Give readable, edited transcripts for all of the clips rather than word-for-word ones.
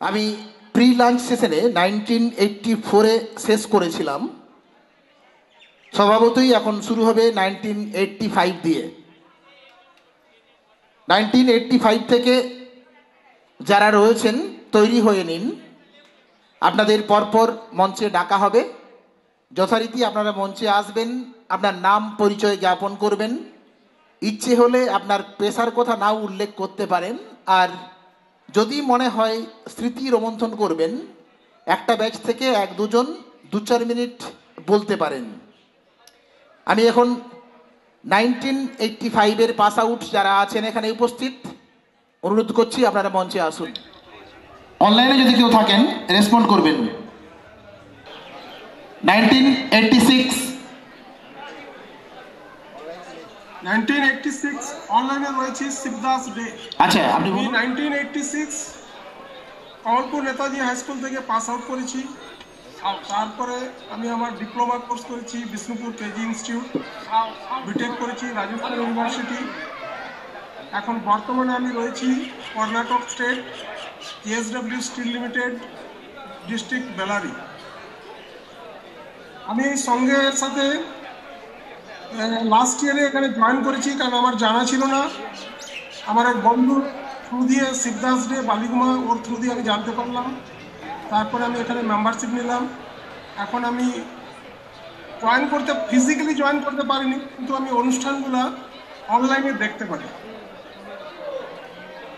আমি pre lunch সেশনে 1984-এ শেষ করেছিলাম। স্বভাবতই এখন শুরু হবে 1985 দিয়ে। 1985 থেকে যারা রয়েছেন তৈরি হয়ে নিন। আপনাদের পরপর মঞ্চে ডাকা হবে। যথারীতি আপনারা মঞ্চে আসবেন, আপনার নাম পরিচয় জ্ঞাপন করবেন। ইচ্ছে হলে আপনার পেশার কথা নাও উল্লেখ করতে পারেন। আর যদি মনে হয় স্মৃতি রোমন্থন করবেন, একটা ব্যাচ থেকে 1-2 জন 2-4 মিনিট বলতে পারেন। আমি এখন 1985-এর পাস আউট যারা আছেন এখানে উপস্থিত, অনুরোধ করছি আপনারা মঞ্চে আসুন। অনলাইনে যদি কেউ থাকেন রেসপন্ড করবেন। 1986 অনলাইনে রয়েছে শিবদাস ডে। আচ্ছা, আপনি 1986 কমলপুর নেতাজি হাই স্কুল থেকে পাস আউট করেছি। তারপরে আমি আমার ডিপ্লোমা কোর্স করেছি বিষ্ণুপুর কেজি ইনস্টিটিউট, বিটেক করেছি রাজস্থান ইউনিভার্সিটি। এখন বর্তমানে আমি রয়েছি Karnataka state JSW steel limited, district Bellary. আমি এই সঙ্গের সাথে লাস্ট ইয়ারে এখানে জয়েন করেছি, কারণ আমার জানা ছিল না। আমার এক বন্ধুর থ্রু দিয়ে শিবদাস ডে বালিগুমা, ওর থ্রু দিয়ে আমি জানতে পারলাম। তারপরে আমি এখানে মেম্বারশিপ নিলাম। এখন আমি ফিজিক্যালি জয়েন করতে পারিনি, কিন্তু আমি অনুষ্ঠানগুলো অনলাইনে দেখতে পারি।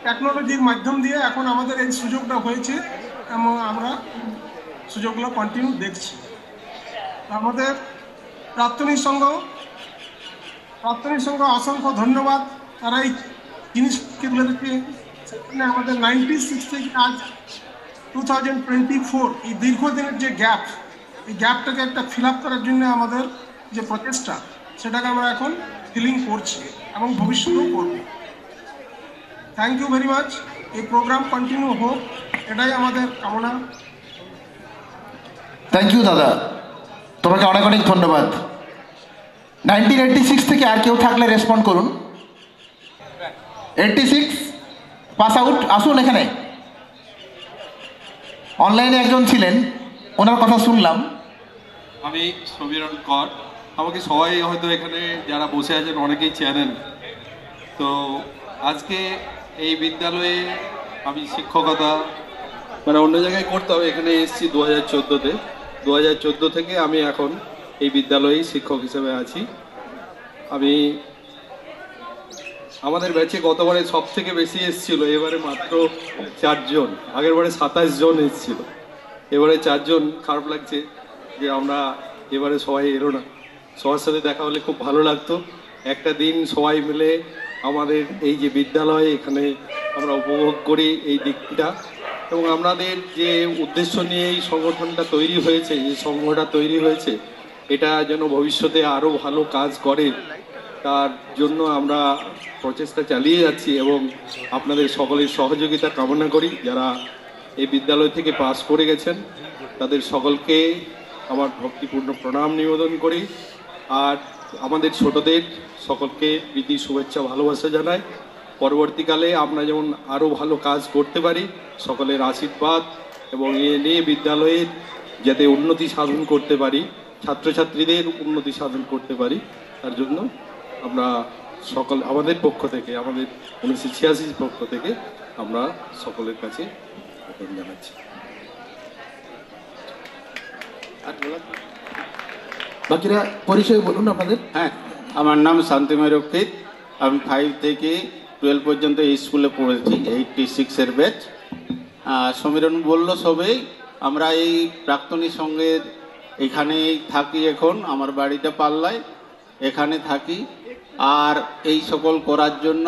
টেকনোলজির মাধ্যম দিয়ে এখন আমাদের এই সুযোগটা হয়েছে এবং আমরা সুযোগগুলো কন্টিনিউ দেখছি। আমাদের প্রাক্তনী সংঘ অসংখ্য ধন্যবাদ। তারা এই জিনিসকে তুলে দিচ্ছে। সেখানে আমাদের 96 থেকে আজ 2024 এই দীর্ঘদিনের যে গ্যাপ, এই গ্যাপটাকে একটা ফিল আপ করার জন্য আমাদের যে প্রচেষ্টা, সেটাকে আমরা এখন ফিলিং করছি এবং ভবিষ্যতেও করব। Thank you very much. এই প্রোগ্রাম কন্টিনিউ হোক, এটাই আমাদের কামনা। থ্যাংক ইউ দাদা, তোমাকে অনেক অনেক ধন্যবাদ। 1986 থেকে আর কেউ থাকলে রেসপন্ড করুন। 86 পাস আউট আসুন এখানে। অনলাইনে একজন ছিলেন, ওনার কথা শুনলাম। আমি সমীরণ কর। আমাকে সবাই হয়তো এখানে যারা বসে আছেন অনেকেই চেনেন। তো আজকে এই বিদ্যালয়ে আমি শিক্ষকতা অন্য জায়গায় করতাম, এখানে এসেছি 2014-তে। 2014 থেকে আমি এখন এই বিদ্যালয়েই শিক্ষক হিসেবে আছি। আমি আমাদের ব্যাচে গতবারে সব থেকে বেশি এসেছিল, এবারে মাত্র 4 জন। আগের বারে 27 জন এসেছিল, এবারে 4 জন। খারাপ লাগছে যে আমরা এবারে সবাই এলো না। সবার সাথে দেখা হলে খুব ভালো লাগতো। একটা দিন সবাই মিলে আমাদের এই যে বিদ্যালয়, এখানে আমরা উপভোগ করি এই দিকটা। এবং আমাদের যে উদ্দেশ্য নিয়ে এই সংগঠনটা তৈরি হয়েছে, যে সংঘটা তৈরি হয়েছে, এটা যেন ভবিষ্যতে আরও ভালো কাজ করে, তার জন্য আমরা প্রচেষ্টা চালিয়ে যাচ্ছি। এবং আপনাদের সকলের সহযোগিতা কামনা করি। যারা এই বিদ্যালয় থেকে পাস করে গেছেন তাদের সকলকে আমার ভক্তিপূর্ণ প্রণাম নিবেদন করি। আর আমাদের ছোটদের সকলকে প্রীতি শুভেচ্ছা ভালোবাসা জানাই। পরবর্তীকালে আমরা যেমন আরও ভালো কাজ করতে পারি, সকলের আশীর্বাদ এবং এ নিয়ে বিদ্যালয়ের যাতে উন্নতি সাধন করতে পারি, ছাত্রছাত্রীদের উন্নতি সাধন করতে পারি, তার জন্য আমরা সকল আমাদের পক্ষ থেকে, আমাদের 1986 পক্ষ থেকে আমরা সকলের কাছে জানাচ্ছি। বাকিরা পরিচয় বলুন আপনাদের। হ্যাঁ, আমার নাম শান্তিময় রক্ষিত। আমি 5 থেকে 12 পর্যন্ত এই স্কুলে পড়েছি, 86-এর ব্যাচ। সমীরণ বলল সবেই, আমরা এই প্রাক্তনী সঙ্গের এখানেই থাকি। এখন আমার বাড়িটা পাল্লায়, এখানে থাকি। আর এই সকল করার জন্য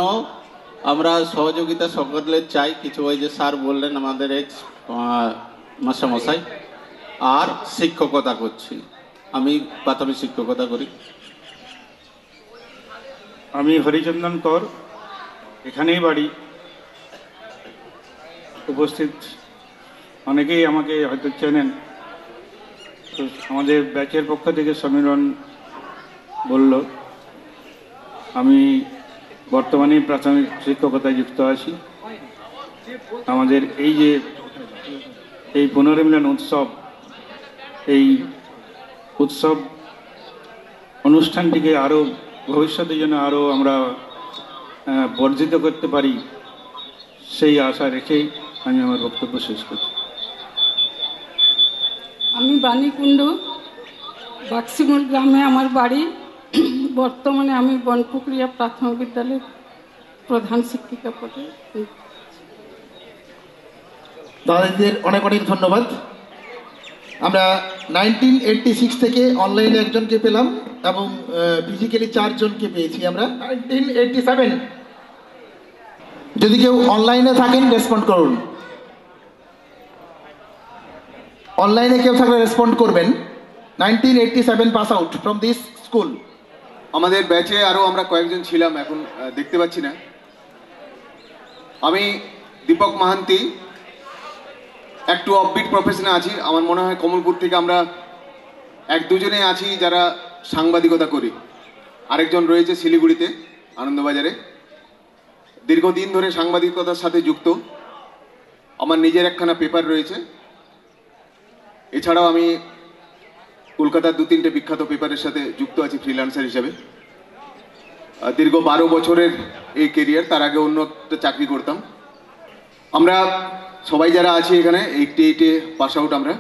আমরা সহযোগিতা সকলের চাই। কিছু ওই যে স্যার বললেন আমাদের এক্স মাস্টারমশাই। আর শিক্ষকতা করছি, আমি প্রাথমিক শিক্ষকতা করি। আমি হরিচন্দন কর, এখানেই বাড়ি। উপস্থিত অনেকেই আমাকে হয়তো চেনেন। তো আমাদের ব্যাচের পক্ষ থেকে সমীরণ বলল, আমি বর্তমানে প্রাথমিক শিক্ষকতায় যুক্ত আছি। আমাদের এই যে এই পুনর্মিলন উৎসব, এই উৎসব অনুষ্ঠানটিকে আরও ভবিষ্যতের জন্য আরও আমরা বর্ধিত করতে পারি, সেই আশা রেখেই আমি আমার বক্তব্য শেষ করছি। আমি বাণীকুণ্ডু, বাক্সিমুল গ্রামে আমার বাড়ি। বর্তমানে আমি বনপুকুরিয়া প্রাথমিক বিদ্যালয়ের প্রধান শিক্ষিকা পদে। দাদাদের অনেক অনেক ধন্যবাদ। আমরা 1986 থেকে অনলাইনে একজনকে পেলাম এবং ফিজিক্যালি 4 জনকে পেয়েছি আমরা 1987। যদি কেউ অনলাইনে থাকেন রেসপন্ড করুন, অনলাইনে কেউ থাকলে রেসপন্ড করবেন। 1987 pass out from this school. আমাদের ব্যাচে আরও আমরা কয়েকজন ছিলাম, এখন দেখতে পাচ্ছি না। আমি দীপক মাহান্তি, একটু অফবিট প্রফেশনে আছি। আমার মনে হয় কমলপুর থেকে আমরা 1-2 জনে আছি যারা সাংবাদিকতা করি। আরেকজন রয়েছে শিলিগুড়িতে আনন্দবাজারে, দীর্ঘদিন ধরে সাংবাদিকতার সাথে যুক্ত। আমার নিজের একখানা পেপার রয়েছে। এছাড়াও আমি কলকাতার 2-3টে বিখ্যাত পেপারের সাথে যুক্ত আছি ফ্রিল্যান্সার হিসেবে। দীর্ঘ 12 বছরের এই কেরিয়ার। তার আগে অন্য একটা চাকরি করতাম। আমরা সবাই যারা আছি এখানে 88-এ পাস আউট। আমরা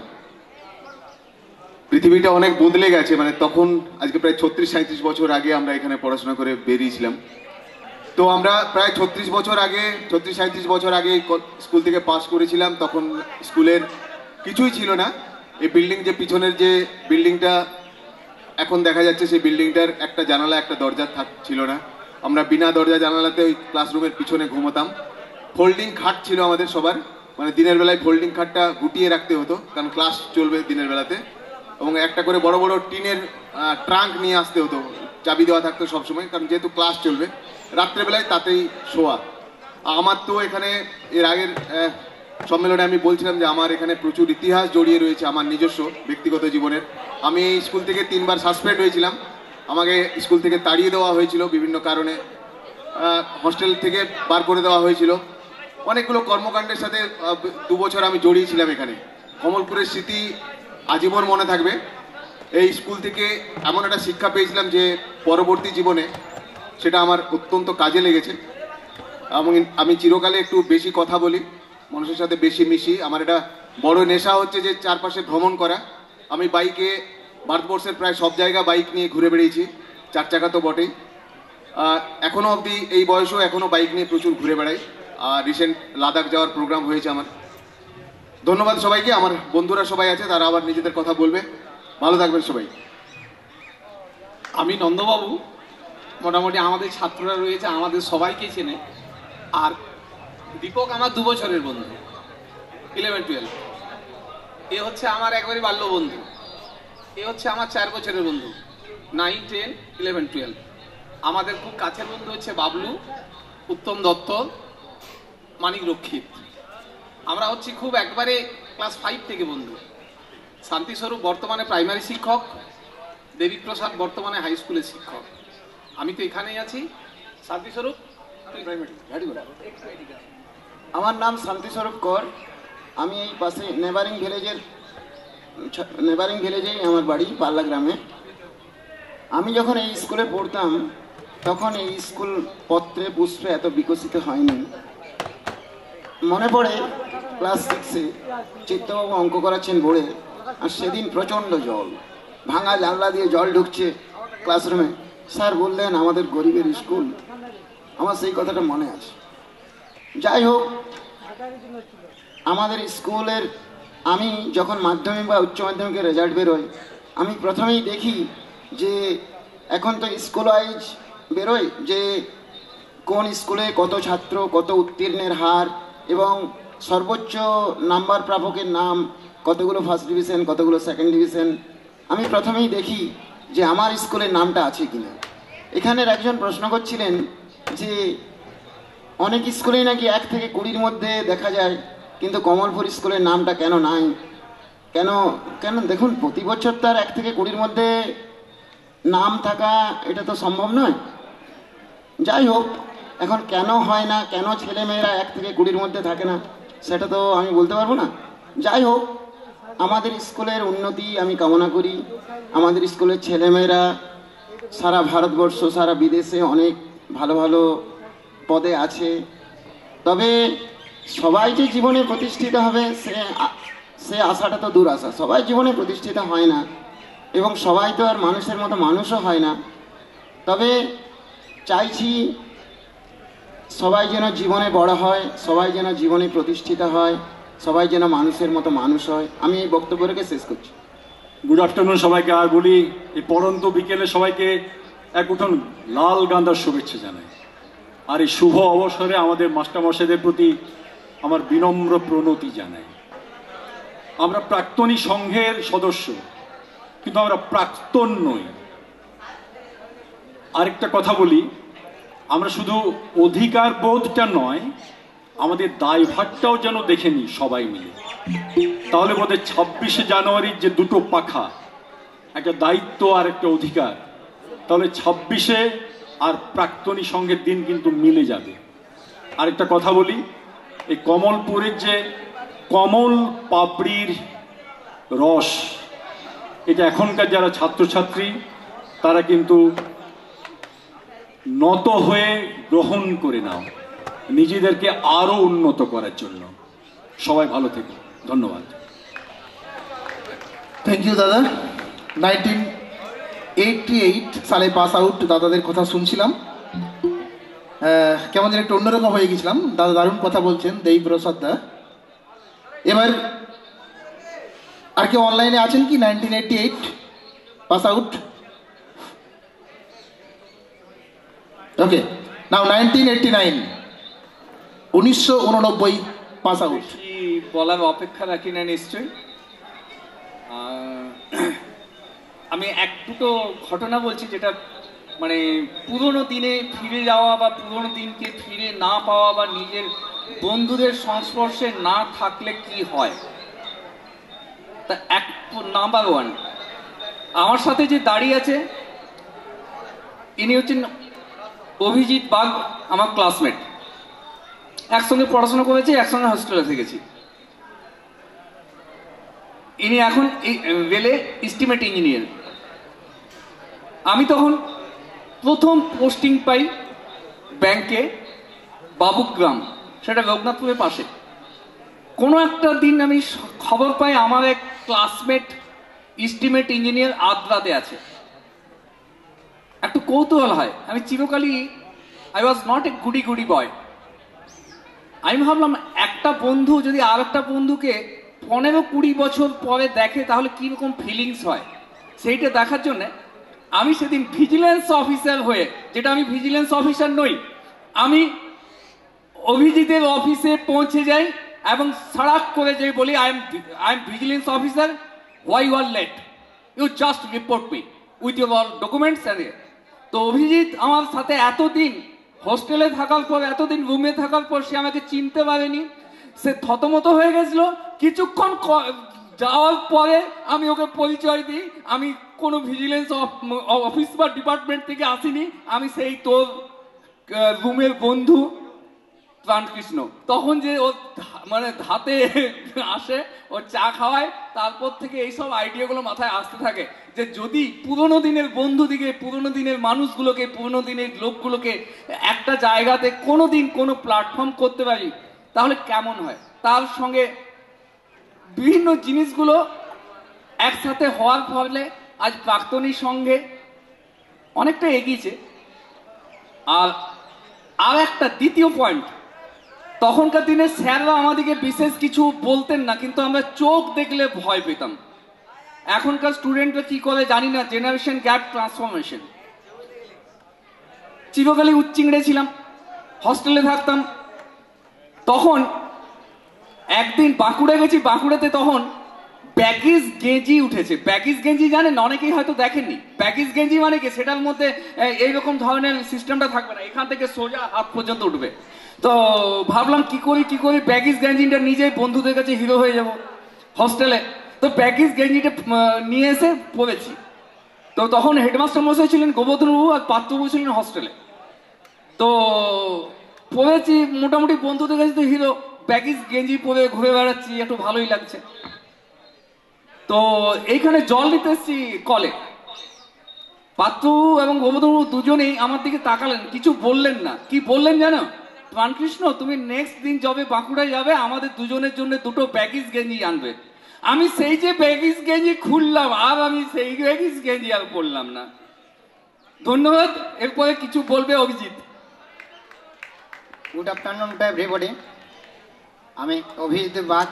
পৃথিবীটা অনেক বদলে গেছে, মানে তখন আজকে প্রায় 36-37 বছর আগে আমরা এখানে পড়াশোনা করে বেরিয়েছিলাম। তো আমরা প্রায় 36-37 বছর আগে স্কুল থেকে পাস করেছিলাম। তখন স্কুলের কিছুই ছিল না। এই বিল্ডিং যে পিছনের যে বিল্ডিংটা এখন দেখা যাচ্ছে, সেই বিল্ডিংটার একটা জানালা একটা দরজা ছিল না। আমরা বিনা দরজা জানালাতে ওই ক্লাসরুমের পিছনে ঘুমোতাম। ফোল্ডিং খাট ছিল আমাদের সবার, মানে দিনের বেলায় ফোল্ডিং খাটটা গুটিয়ে রাখতে হতো, কারণ ক্লাস চলবে দিনের বেলাতে। এবং একটা করে বড় বড় টিনের ট্রাঙ্ক নিয়ে আসতে হতো, চাবি দেওয়া থাকতো সবসময়, কারণ যেহেতু ক্লাস চলবে। রাত্রেবেলায় তাতেই শোয়া। আমার তো এখানে এর আগের সম্মেলনে আমি বলছিলাম যে আমার এখানে প্রচুর ইতিহাস জড়িয়ে রয়েছে আমার নিজস্ব ব্যক্তিগত জীবনের। আমি এই স্কুল থেকে 3বার সাসপেন্ড হয়েছিলাম। আমাকে স্কুল থেকে তাড়িয়ে দেওয়া হয়েছিল বিভিন্ন কারণে, হস্টেল থেকে বার করে দেওয়া হয়েছিল। অনেকগুলো কর্মকাণ্ডের সাথে 2 বছর আমি জড়িয়েছিলাম এখানে। কমলপুরের স্মৃতি আজীবন মনে থাকবে। এই স্কুল থেকে এমন একটা শিক্ষা পেয়েছিলাম যে পরবর্তী জীবনে সেটা আমার অত্যন্ত কাজে লেগেছে। এবং আমি চিরকালে একটু বেশি কথা বলি, মানুষের সাথে বেশি মিশি। আমার এটা বড় নেশা হচ্ছে যে চারপাশে ভ্রমণ করা। আমি বাইকে ভারতবর্ষের প্রায় সব জায়গা বাইক নিয়ে ঘুরে বেড়িয়েছি, 4 চাকা তো বটেই। এখনও অবধি এই বয়সেও এখনও বাইক নিয়ে প্রচুর ঘুরে বেড়াই। আর রিসেন্ট লাদাখ যাওয়ার প্রোগ্রাম হয়েছে আমার। ধন্যবাদ সবাইকে। আমার বন্ধুরা সবাই আছে, তারা আবার নিজেদের কথা বলবে। ভালো থাকবেন সবাই। আমি নন্দবাবু, মোটামুটি আমাদের ছাত্ররা রয়েছে, আমাদের সবাইকে চেনে। আর দীপক আমার 2 বছরের বন্ধু, 11-12। এ হচ্ছে আমার একবারই বাল্য বন্ধু। এ হচ্ছে আমার 4 বছরের বন্ধু, 9, 10, 11, 12। আমাদের খুব কাছের বন্ধু হচ্ছে বাবলু, উত্তম দত্ত, মানিক রক্ষিত। আমরা হচ্ছি খুব একবারে ক্লাস 5 থেকে বন্ধু। শান্তিস্বরূপ বর্তমানে প্রাইমারি শিক্ষক, দেবীপ্রসাদ বর্তমানে হাই স্কুলের শিক্ষক। আমি তো এখানেই আছি। শান্তিস্বরূপ, আমার নাম শান্তিস্বরূপ কর। আমি এই পাশে নেবারিং ভিলেজেই আমার বাড়ি, পাল্লা গ্রামে। আমি যখন এই স্কুলে পড়তাম তখন এই স্কুল পত্রে পুষ্পে এত বিকশিত হয়নি। মনে পড়ে ক্লাস 6-এ চিত্তবাবু অঙ্ক করাচ্ছেন বোর্ডে, আর সেদিন প্রচণ্ড জল, ভাঙা জানলা দিয়ে জল ঢুকছে ক্লাসরুমে। স্যার বললেন আমাদের গরিবের স্কুল। আমার সেই কথাটা মনে আছে। যাই হোক, আমাদের স্কুলের আমি যখন মাধ্যমিক বা উচ্চ মাধ্যমিকের রেজাল্ট বেরোয়, আমি প্রথমেই দেখি যে এখন তো স্কুল ওয়াইজ বেরোয় যে কোন স্কুলে কত ছাত্র, কত উত্তীর্ণের হার এবং সর্বোচ্চ নাম্বার প্রাপকের নাম, কতগুলো ফার্স্ট ডিভিশন, কতগুলো সেকেন্ড ডিভিশন। আমি প্রথমেই দেখি যে আমার স্কুলের নামটা আছে কিনা। এখানের একজন প্রশ্ন করছিলেন যে অনেক স্কুলেই নাকি 1 থেকে 20-র মধ্যে দেখা যায়, কিন্তু কমলপুর স্কুলের নামটা কেন নাই? কেন দেখুন, প্রতি বছর তার 1 থেকে 20-র মধ্যে নাম থাকা এটা তো সম্ভব নয়। যাই হোক, এখন কেন হয় না, কেন ছেলেমেয়েরা 1 থেকে 20-র মধ্যে থাকে না, সেটা তো আমি বলতে পারবো না। যাই হোক, আমাদের স্কুলের উন্নতি আমি কামনা করি। আমাদের স্কুলের ছেলেমেয়েরা সারা ভারতবর্ষ, সারা বিদেশে অনেক ভালো ভালো পদে আছে। তবে সবাই যে জীবনে প্রতিষ্ঠিত হবে সে আশাটা তো দূর আশা। সবাই জীবনে প্রতিষ্ঠিত হয় না, এবং সবাই তো আর মানুষের মতো মানুষও হয় না। তবে চাইছি সবাই যেন জীবনে বড় হয়, সবাই যেন জীবনে প্রতিষ্ঠিত হয়, সবাই যেন মানুষের মতো মানুষ হয়। আমি এই বক্তব্য রেখে শেষ করছি। গুড আফটারনুন সবাইকে। আর বলি, এই পড়ন্ত বিকেলে সবাইকে এক উঠোন লাল গাঁদার শুভেচ্ছা জানাই। আর এই শুভ অবসরে আমাদের মাস্টারমশাইদের প্রতি আমার বিনম্র প্রণতি জানাই। আমরা প্রাক্তনী সংঘের সদস্য, কিন্তু আমরা প্রাক্তন নই। আরেকটা কথা বলি, আমরা শুধু অধিকার বোধটা নয়, আমাদের দায়ভারটাও যেন দেখে নিই সবাই মিলে। তাহলে বোধহয় 26শে জানুয়ারির যে দুটো পাখা, একটা দায়িত্ব আর একটা অধিকার, তাহলে 26শে আর প্রাক্তনী সংঘের দিন কিন্তু মিলে যাবে। আরেকটা কথা বলি, এই কমলপুরের যে কমল পাপড়ির রস, এটা এখনকার যারা ছাত্রছাত্রী তারা কিন্তু নত হয়ে গ্রহণ করে নাও, নিজেদেরকে আরো উন্নত করার জন্য। সবাই ভালো থেকো, ধন্যবাদ। থ্যাংক ইউ দাদা। 1988 সালে পাস আউট দাদাদের কথা শুনছিলাম। কেমন যেন একটু অন্যরকম হয়ে গেছিলাম। দাদা দারুণ কথা বলছেন, দেই প্রসাদ দা। এবার আর কেউ অনলাইনে আছেন কি 1988 পাস আউট? ওকে, নাও 1989, 1989 পাস আউট। বলার অপেক্ষা রাখি না নিশ্চয়ই। আমি এক দুটো ঘটনা বলছি, যেটা মানে পুরনো দিনে ফিরে যাওয়া বা পুরনো দিনকে ফিরে না পাওয়া বা নিজের বন্ধুদের সংস্পর্শে না থাকলে কি হয়। তা এক নাম্বার ওয়ান, আমার সাথে যে দাঁড়িয়ে আছে ইনি হচ্ছেন অভিজিৎ বাগ, আমার ক্লাসমেট। একসঙ্গে পড়াশোনা করেছি, একসঙ্গে হোস্টেলে থেকেছি। ইনি এখন রেলে এস্টিমেট ইঞ্জিনিয়ার। আমি তখন প্রথম পোস্টিং পাই ব্যাংকে, বাবুগ্রাম, সেটা রঘুনাথপুরের পাশে। কোনো একটা দিন আমি খবর পাই আমার এক ক্লাসমেট এস্টিমেট ইঞ্জিনিয়ার আদ্রাতে আছে। একটু কৌতূহল হয়। আমি চিরকালই আই ওয়াজ নট এ গুডি গুডি বয়। আমি ভাবলাম একটা বন্ধু যদি আর একটা বন্ধুকে 15-20 বছর পরে দেখে তাহলে কীরকম ফিলিংস হয়, সেইটা দেখার জন্যে আমি সেদিন ভিজিলেন্স অফিসার হয়ে, যেটা আমি ভিজিলেন্স অফিসার নই, আমি অভিজিতের অফিসে পৌঁছে যাই এবং সাড়াক করে যাই, বলি I am vigilance officer, why you are late, you just report me with your documents. তো অভিজিৎ আমার সাথে এতদিন হোস্টেলে থাকার পর, এতদিন রুমে থাকার পর সে আমাকে চিনতে পারেনি। সে থতমত হয়ে গেছিল। কিছুক্ষণ যাওয়ার পরে আমি ওকে পরিচয় দিই, আমি কোনো ভিজিলেন্স অফিস বা ডিপার্টমেন্ট থেকে আসিনি, আমি সেই তোর রুমের বন্ধু প্রাণকৃষ্ণ। তখন যে ও মানে ধাতে আসে, ও চা খাওয়ায়, তারপর থেকে এইসব আইডিয়াগুলো মাথায় আসতে থাকে যে যদি পুরোনো দিনের বন্ধুদিকে, পুরোনো দিনের মানুষগুলোকে, পুরোনো দিনের লোকগুলোকে একটা জায়গাতে কোনো দিন কোনো প্ল্যাটফর্ম করতে পারি তাহলে কেমন হয়। তার সঙ্গে বিভিন্ন জিনিসগুলো একসাথে হওয়ার ফলে আজ প্রাক্তনী সঙ্গে অনেকটা এগিয়েছে। আর একটা দ্বিতীয় পয়েন্ট, তখনকার দিনে স্যাররা আমাদেরকে বিশেষ কিছু বলতেন না, কিন্তু আমরা চোখ দেখলে ভয় পেতাম। এখনকার স্টুডেন্টরা কি করে জানি না, জেনারেশন গ্যাপ ট্রান্সফরমেশন। চিরকালই উচ্চিংড়ে ছিলাম, হস্টেলে থাকতাম। তখন একদিন বাঁকুড়া গেছি, বাঁকুড়াতে তখন ব্যাগিজ গেঞ্জি উঠেছে। ব্যাগিজ গেঞ্জি জানেন, অনেকেই হয়তো দেখেননি। ব্যাগিজ গেঞ্জি মানে কি, সেটার মধ্যে এইরকম ধরনের সিস্টেমটা থাকবে না, এখান থেকে সোজা হাত পর্যন্ত উঠবে। তো ভাবলাম কি করি ব্যাগিজ গেঞ্জিটা নিজেই বন্ধুদের কাছে হিরো হয়ে যাব হস্টেলে। তো ব্যাগিজ গেঞ্জিটা নিয়ে এসে পড়েছি। তো তখন হেডমাস্টার মশাই ছিলেন গোবর্ধনবাবু, আর পাত্রবাবু ছিলেন হস্টেলে। তো পড়েছি মোটামুটি বন্ধুদের কাছে তো হিরো, ব্যাগিস গেঞ্জি পরে ঘুরে বেড়াচ্ছি, একটু ভালোই লাগছে। তো এইখানে জল নিতে এসছি কলে। পাত্র এবং গোবধূ দুজনেই আমার দিকে তাকালেন, কিছু বললেন না। কি বললেন জানো? প্রাণকৃষ্ণ, তুমি নেক্সট দিন যবে বাঁকুড়ায় যাবে আমাদের দুজনের জন্য দুটো ব্যাগিস গেঞ্জি আনবে। আমি সেই যে ব্যাগিস গেঞ্জি খুললাম, আর আমি সেই ব্যাগিস গেঞ্জি আর পরলাম না। ধন্যবাদ। এরপরে কিছু বলবে Abhijit. Good afternoon to everybody. আমি Abhijit Bag,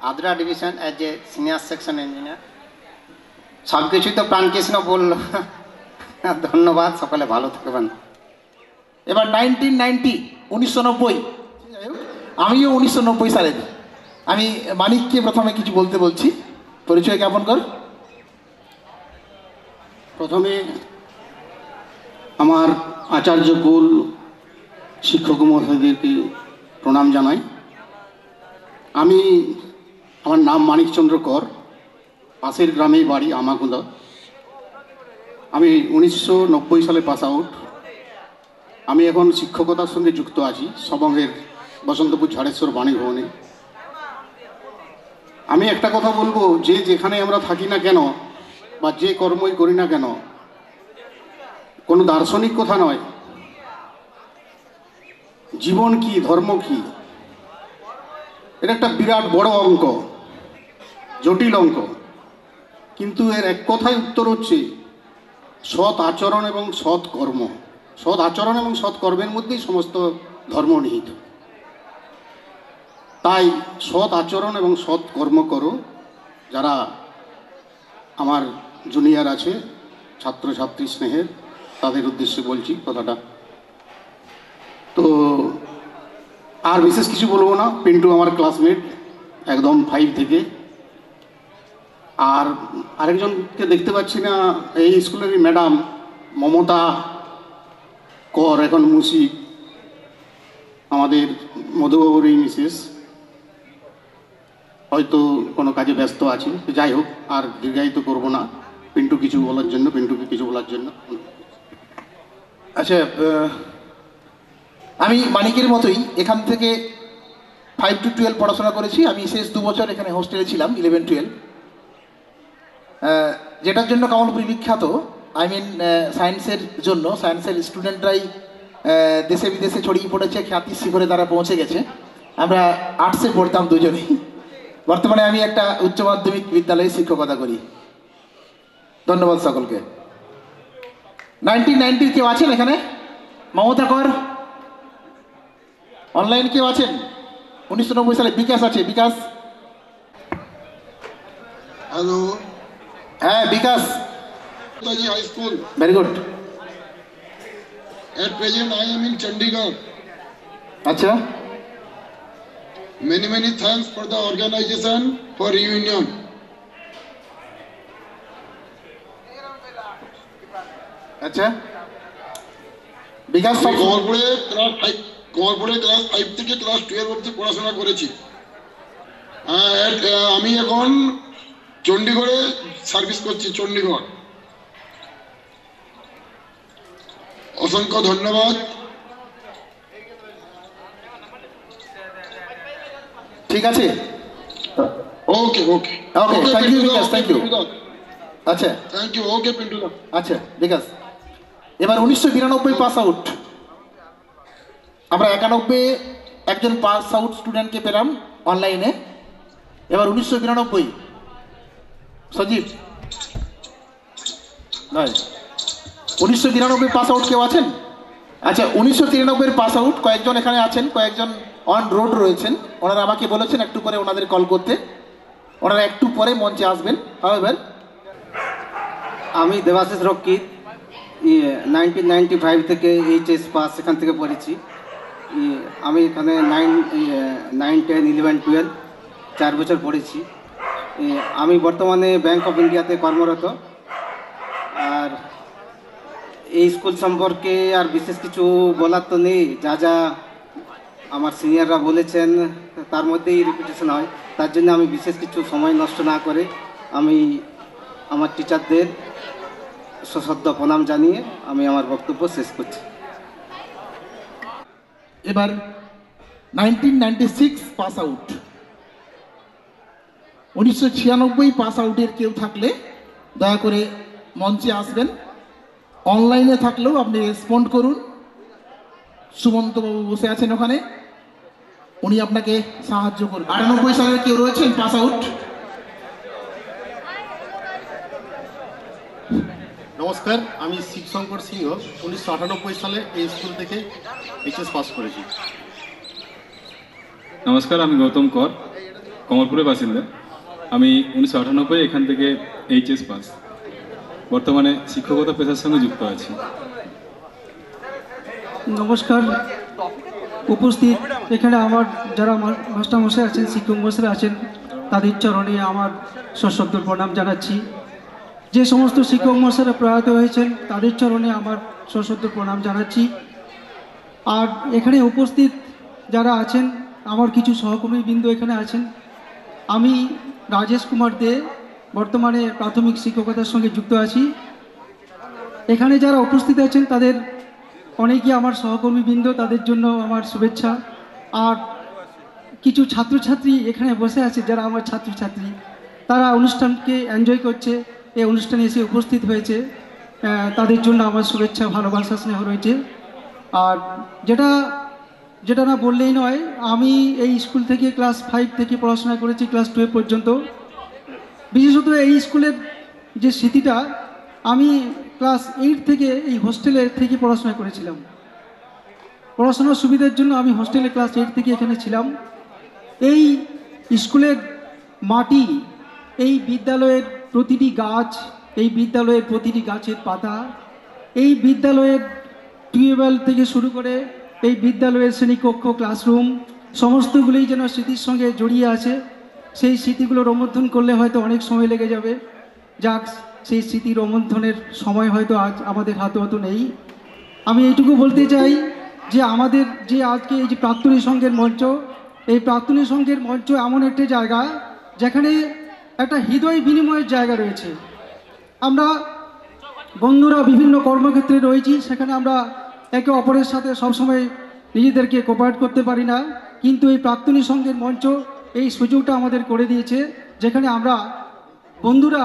Adra division as a senior section engineer. সব কিছুই তো প্রাণকৃষ্ণ বলল, ধন্যবাদ। সকলে ভালো থাকবেন। এবার 1990 আমিও 1990 সালের। আমি মানিককে প্রথমে কিছু বলতে বলছি। পরিচয় জ্ঞাপন কর। প্রথমে আমার আচার্যকুল শিক্ষক মহোদয়দেরকে প্রণাম জানাই। আমার নাম মানিকচন্দ্র কর, পাশের গ্রামেই বাড়ি আমাগুদা। আমি 1990 সালে পাস আউট। আমি এখন শিক্ষকতার সঙ্গে যুক্ত আছি সবঙ্গের বসন্তপুর ঝাড়েশ্বর বাণীভবনে। আমি একটা কথা বলবো, যে যেখানে আমরা থাকি না কেন বা যে কর্মই করি না কেন, কোনো দার্শনিক কথা নয়, জীবন কি, ধর্ম কি, এটা একটা বিরাট বড় অঙ্ক, জটিল অঙ্ক। কিন্তু এর এক কথায় উত্তর হচ্ছে সৎ আচরণ এবং সৎ কর্ম। সৎ আচরণ এবং সৎ কর্মের মধ্যেই সমস্ত ধর্ম নিহিত। তাই সৎ আচরণ এবং সৎ কর্ম করো। যারা আমার জুনিয়র আছে, ছাত্রছাত্রী স্নেহের, তাদের উদ্দেশ্যে বলছি কথাটা। তো আর বিশেষ কিছু বলবো না। পিন্টু আমার ক্লাসমেট একদম 5 থেকে। আর আরেকজনকে দেখতে পাচ্ছি না, এই স্কুলেরই ম্যাডাম মমতা কর, এখন মুসি, আমাদের মধুবাবুর এই মিসেস, হয়তো কোনো কাজে ব্যস্ত আছে। যাই হোক, আর দীর্ঘায়িত করবো না। পিন্টুকে কিছু বলার জন্য। আচ্ছা, আমি মানিকের মতোই এখান থেকে 5 to 12 পড়াশোনা করেছি। আমি শেষ 2 বছর এখানে হোস্টেলে ছিলাম, 11-12। যেটার জন্য কমলপুরি বিখ্যাত, সায়েন্সের জন্য। সায়েন্সের স্টুডেন্টরাই দেশে বিদেশে ছড়িয়ে পড়েছে, খ্যাতি শিখরে তারা পৌঁছে গেছে। আমরা আর্টসে পড়তাম দুজনেই। বর্তমানে আমি একটা উচ্চ মাধ্যমিক বিদ্যালয়ে শিক্ষকতা করি। ধন্যবাদ সকলকে। 1990 কেউ আছেন এখানে? মমতা কর। অনলাইন কেউ আছেন? 1990 সালে বিকাশ আছে। বিকাশ, হ্যালো। হ্যাঁ Bikash. Netaji high school. Very good. At present I am in Chandigarh. अच्छा। Many thanks for the organization for reunion. अच्छा। বিকাশ কমলপুরে ক্লাস 5 থেকে ক্লাস 12 অবধি পড়াশোনা করেছি। আমি এখন চণ্ডীগড়ে সার্ভিস করছি, চণ্ডীগড়। অসংখ্য ধন্যবাদ। ঠিক আছে। Okay. Thank you Bikash, thank you. আচ্ছা, থ্যাংক ইউ। ওকে পিন্টু। আচ্ছা বিকাশ, এবার 1992 পাস আউট। আমরা 91 একজন পাস আউট স্টুডেন্টকে পেলাম অনলাইনে। এবার 1992 সজীব নয়, 1992 পাস আউট কেউ আছেন? আচ্ছা, 1993 পাস আউট কয়েকজন এখানে আছেন, কয়েকজন অন রোড রয়েছেন। ওনারা আমাকে বলেছেন একটু পরে ওনাদের কল করতে। ওনারা একটু পরে মঞ্চে আসবেন। হাওয়েভার, আমি দেবাশিস রক্ষিত, 1995 থেকে এইচএস পাস এখান থেকে পড়েছি। আমি এখানে 9, 10, 11, 12 4 বছর পড়েছি। আমি বর্তমানে ব্যাংক অফ ইন্ডিয়াতে কর্মরত। আর এই স্কুল সম্পর্কে আর বিশেষ কিছু বলার তো নেই। যা আমার সিনিয়ররা বলেছেন তার মধ্যেই রিপিটেশন হয়। তার জন্য আমি বিশেষ কিছু সময় নষ্ট না করে আমি আমার টিচারদের সশ্রদ্ধ প্রণাম জানিয়ে আমি আমার বক্তব্য শেষ করছি। এবার 1996 পাস আউট। 1996 পাস আউটের কেউ থাকলে দয়া করে মঞ্চে আসবেন। অনলাইনে থাকলেও আপনি রেসপন্ড করুন। সুমন্তবাবু বসে আছেন ওখানে, উনি আপনাকে সাহায্য করবেন। 98 সালের কেউ রয়েছেন পাস আউট? নমস্কার, আমি শিবশঙ্কর সিংহ। 1998 সালে এই স্কুল থেকে এইচএস পাস করেছি। নমস্কার, আমি গৌতম কর, কমলপুরের বাসিন্দা। আমি 1998 এখান থেকে এইচএস পাস। বর্তমানে শিক্ষকতা পেশার সঙ্গে যুক্ত আছি। নমস্কার, উপস্থিত এখানে আমার যারা মাস্টারমশাই আছেন, শিক্ষক মশাই আছেন, তাদের চরণে আমার সশ্রদ্ধ প্রণাম জানাচ্ছি। যে সমস্ত শিক্ষক মশাইরা প্রয়াত হয়েছেন তাদের চরণে আমার সশ্রদ্ধ প্রণাম জানাচ্ছি। আর এখানে উপস্থিত যারা আছেন, আমার কিছু সহকর্মীবৃন্দ এখানে আছেন। আমি রাজেশ কুমার দে, বর্তমানে প্রাথমিক শিক্ষকতার সঙ্গে যুক্ত আছি। এখানে যারা উপস্থিত আছেন তাদের অনেকেই আমার সহকর্মীবৃন্দ, তাদের জন্য আমার শুভেচ্ছা। আর কিছু ছাত্রছাত্রী এখানে বসে আছে যারা আমার ছাত্রছাত্রী, তারা অনুষ্ঠানকে এনজয় করছে, এই অনুষ্ঠানে এসে উপস্থিত হয়েছে, তাদের জন্য আমার শুভেচ্ছা, ভালোবাসা, স্নেহ রয়েছে। আর যেটা না বললেই নয়, আমি এই স্কুল থেকে ক্লাস 5 থেকে পড়াশোনা করেছি ক্লাস 12 পর্যন্ত। বিশেষত এই স্কুলের যে স্মৃতিটা, আমি ক্লাস 8 থেকে এই হোস্টেলে থেকে পড়াশোনা করেছিলাম। পড়াশোনার সুবিধার জন্য আমি হোস্টেলে ক্লাস 8 থেকে এখানে ছিলাম। এই স্কুলের মাটি, এই বিদ্যালয়ের প্রতিটি গাছ, এই বিদ্যালয়ের প্রতিটি গাছের পাতা, এই বিদ্যালয়ের টিউবওয়েল থেকে শুরু করে এই বিদ্যালয়ের শ্রেণীকক্ষ, ক্লাসরুম, সমস্তগুলোই যেন স্মৃতির সঙ্গে জড়িয়ে আছে। সেই স্মৃতিগুলো রোমন্থন করলে হয়তো অনেক সময় লেগে যাবে। যাক, সেই স্মৃতি রোমন্থনের সময় হয়তো আজ আমাদের হাতে অত নেই। আমি এইটুকু বলতে চাই যে আমাদের যে আজকে এই যে প্রাক্তনী সংঘের মঞ্চ, এই প্রাক্তনী সংঘের মঞ্চ এমন একটা জায়গা যেখানে একটা হৃদয় বিনিময়ের জায়গা রয়েছে। আমরা বন্ধুরা বিভিন্ন কর্মক্ষেত্রে রয়েছি, সেখানে আমরা একে অপরের সাথে সবসময় নিজেদেরকে কোঅপারেট করতে পারি না, কিন্তু এই প্রাক্তনী সংঘের মঞ্চ এই সুযোগটা আমাদের করে দিয়েছে, যেখানে আমরা বন্ধুরা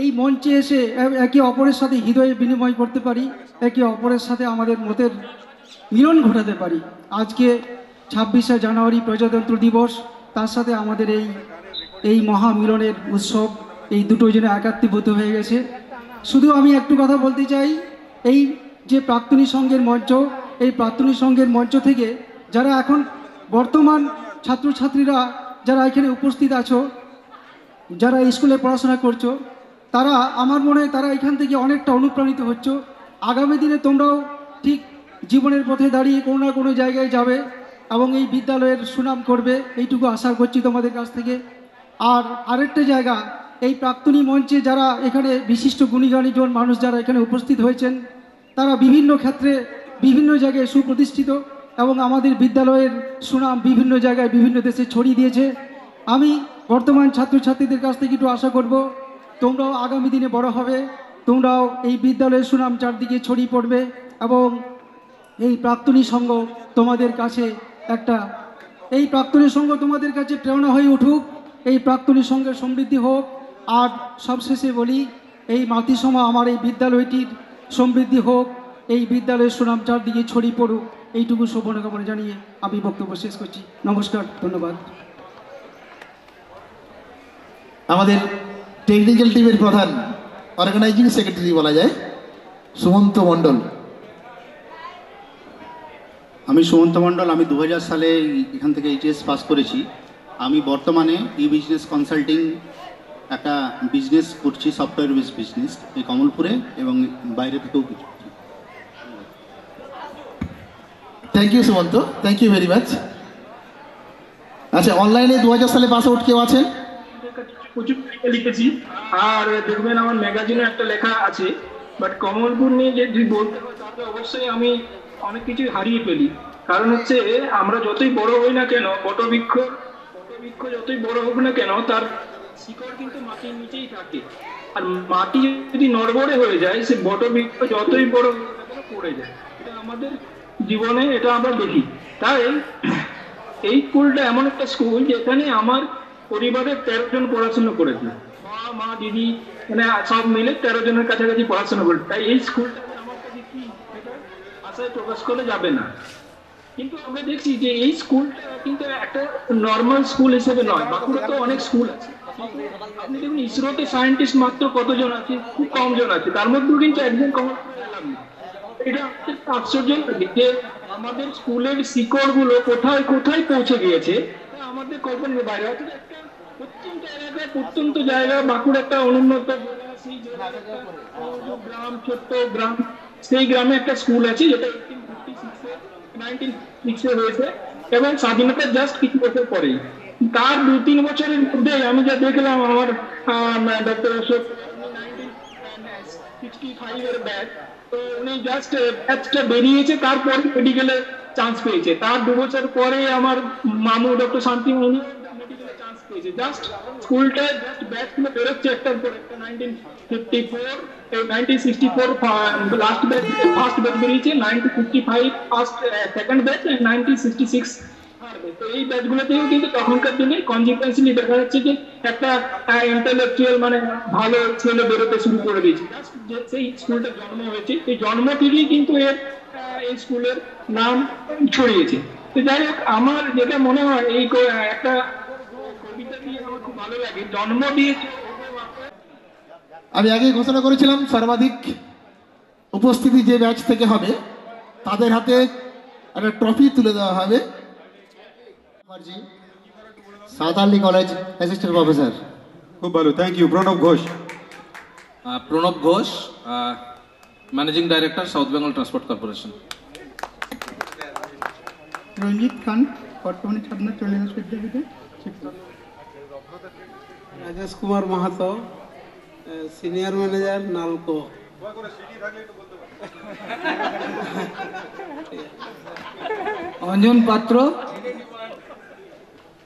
এই মঞ্চে এসে একে অপরের সাথে হৃদয়ে বিনিময় করতে পারি, একে অপরের সাথে আমাদের মতের মিলন ঘটাতে পারি। আজকে 26শে জানুয়ারি প্রজাতন্ত্র দিবস, তার সাথে আমাদের এই মহামিলনের উৎসব, এই দুটো যেন একাত্মীভূত হয়ে গেছে। শুধু আমি একটু কথা বলতে চাই, এই যে প্রাক্তনী সংঘের মঞ্চ, এই প্রাক্তনী সংঘের মঞ্চ থেকে যারা এখন বর্তমান ছাত্রছাত্রীরা যারা এখানে উপস্থিত আছো, যারা স্কুলে পড়াশোনা করছো, তারা আমার মনে হয় তারা এখান থেকে অনেকটা অনুপ্রাণিত হচ্ছ। আগামী দিনে তোমরাও ঠিক জীবনের পথে দাঁড়িয়ে কোনো না কোনো জায়গায় যাবে এবং এই বিদ্যালয়ের সুনাম করবে, এইটুকু আশা করছি তোমাদের কাছ থেকে। আর আরেকটা জায়গা, এই প্রাক্তনী মঞ্চে যারা এখানে বিশিষ্ট গুণীগাণীজন মানুষ যারা এখানে উপস্থিত হয়েছেন, তারা বিভিন্ন ক্ষেত্রে বিভিন্ন জায়গায় সুপ্রতিষ্ঠিত এবং আমাদের বিদ্যালয়ের সুনাম বিভিন্ন জায়গায় বিভিন্ন দেশে ছড়িয়ে দিয়েছে। আমি বর্তমান ছাত্রছাত্রীদের কাছ থেকে একটু আশা করব, তোমরাও আগামী দিনে বড় হবে, তোমরাও এই বিদ্যালয়ের সুনাম চারদিকে ছড়িয়ে পড়বে এবং এই প্রাক্তনী সংঘ তোমাদের কাছে এই প্রাক্তনী সংঘ তোমাদের কাছে প্রেরণা হয়ে উঠুক, এই প্রাক্তনী সংঘের সমৃদ্ধি হোক। আর সবশেষে বলি, এই মাতৃসমা আমার এই বিদ্যালয়টির সমৃদ্ধি হোক, এই বিদ্যালয়ের সুনাম চারদিকে ছড়িয়ে পড়ুক, এইটুকু শুভকামনা জানিয়ে আমি বক্তব্য শেষ করছি। নমস্কার, ধন্যবাদ। আমাদের টেকনিক্যাল টিমের প্রধান, অর্গানাইজিং সেক্রেটারি বলা যায়, সুমন্ত মণ্ডল। আমি সুমন্ত মণ্ডল, আমি 2000 সালে এখান থেকে এইচএস পাস করেছি। আমি বর্তমানে বিজনেস কনসাল্টিং একটা বিজনেস করছি, সফটওয়্যার বেসড বিজনেস, এই কমলপুরে এবং বাইরে থেকেও কিছু। Thank you Sumanta, thank you very much. আচ্ছা, অনলাইনে 2000 সালে পাস আউট কেউ আছেন? প্রচুর লিখেছি, আর দেখবেন আমার ম্যাগাজিনে একটা লেখা আছে, বাট কমলপুর নিয়ে যদি বলতে হয় তাহলে অবশ্যই আমি অনেক কিছু হারিয়ে ফেলি। কারণ হচ্ছে আমরা যতই বড় হই না কেন, বটবৃক্ষ যতই বড় হোক না কেন, তার শিকড় কিন্তু মাটির নিচেই থাকে। আর মাটি যদি নড়বড়ে হয়ে যায়, সে বটবৃক্ষ যতই বড় হোক না কেন পড়ে যায়। এটা আমাদের জীবনে এটা আমরা দেখি। তাই এই স্কুলটা এমন একটা স্কুল যেখানে আমার পরিবারের 13 জন পড়াশোনা করেছে, বাবা মা দিদি মানে সব মিলে 13 জনের কাছাকাছি পড়াশোনা করেছে। তাই এই স্কুলটা আমার কাছে কি এটা আশায় প্রকাশ করে যাবে না। কিন্তু আমরা দেখছি যে এই স্কুলটা কিন্তু একটা নর্মাল স্কুল হিসেবে নয়, বাঁকুড়া তো অনেক স্কুল আছে। আপনি দেখুন ইসরোতে সায়েন্টিস্ট মাত্র কতজন আছে, খুব কম জন আছে, তার মধ্যেও কিন্তু একজন কমরপুরে এলাম না। এটা আশ্চর্য লাগে যে আমাদের স্কুলের শিকড় গুলো কোথায় কোথায় পৌঁছে গিয়েছে আমাদের কল্পনার বাইরে। অর্থাৎ একটা প্রত্যন্ত এলাকায় প্রত্যন্ত জায়গায় বাঁকুড়া একটা অনুন্নত গ্রাম, ছোট্ট গ্রাম, সেই গ্রামে একটা স্কুল আছে যেটা 1956 হয়েছে এবং স্বাধীনতার জাস্ট কিছু বছর পরেই। তার 2-3 বছরের মধ্যে আমি যা দেখলাম, আমার ডক্টর অশোক 1965 এর ব্যাচ, তো উনি জাস্ট ব্যাচটা বেরিয়েছে, তারপরে মেডিকেলে চান্স পেয়েছে। তার 2 বছর পরে আমার মামু ডক্টর শান্তি উনি মেডিকেলে চান্স পেয়েছে। জাস্ট স্কুলটা জাস্ট ব্যাচগুলো বেরোচ্ছে একটার পর একটা। 1954 1964 লাস্ট ব্যাচ, ফার্স্ট ব্যাচ বেরিয়েছে, 1955 ফার্স্ট সেকেন্ড ব্যাচ, 1966 তো এই ব্যাচগুলোতেও কিন্তু তখনকার দিনে কনজিকুয়েন্সলি দেখা যাচ্ছে যে একটা ইন্টেলেকচুয়াল মানে ভালো ছেলে বেরোতে শুরু করে দিয়েছে। সেই স্কুলটা জন্ম হয়েছে, এই জন্ম থেকেই কিন্তু এই স্কুলের নাম ছড়িয়েছে। তো যাই হোক, আমার যেটা মনে হয় এই একটা কবিতা দিয়ে আমার খুব ভালো লাগে, জন্ম দিয়েছে। আমি আগে ঘোষণা করেছিলাম সর্বাধিক উপস্থিতি যে ব্যাচ থেকে হবে তাদের হাতে একটা ট্রফি তুলে দেওয়া হবে। Santali college assistant professor. খুব ভালো, thank you. Pranab Ghosh. Pranab Ghosh, managing director, South Bengal Transport Corporation. Ranjit Khan, বর্তমানে ছাত্র চন্ডীদাস বিদ্যাপীঠে শিক্ষক। Rajesh Kumar Mahato, senior manager, NALCO. Anjan Patra,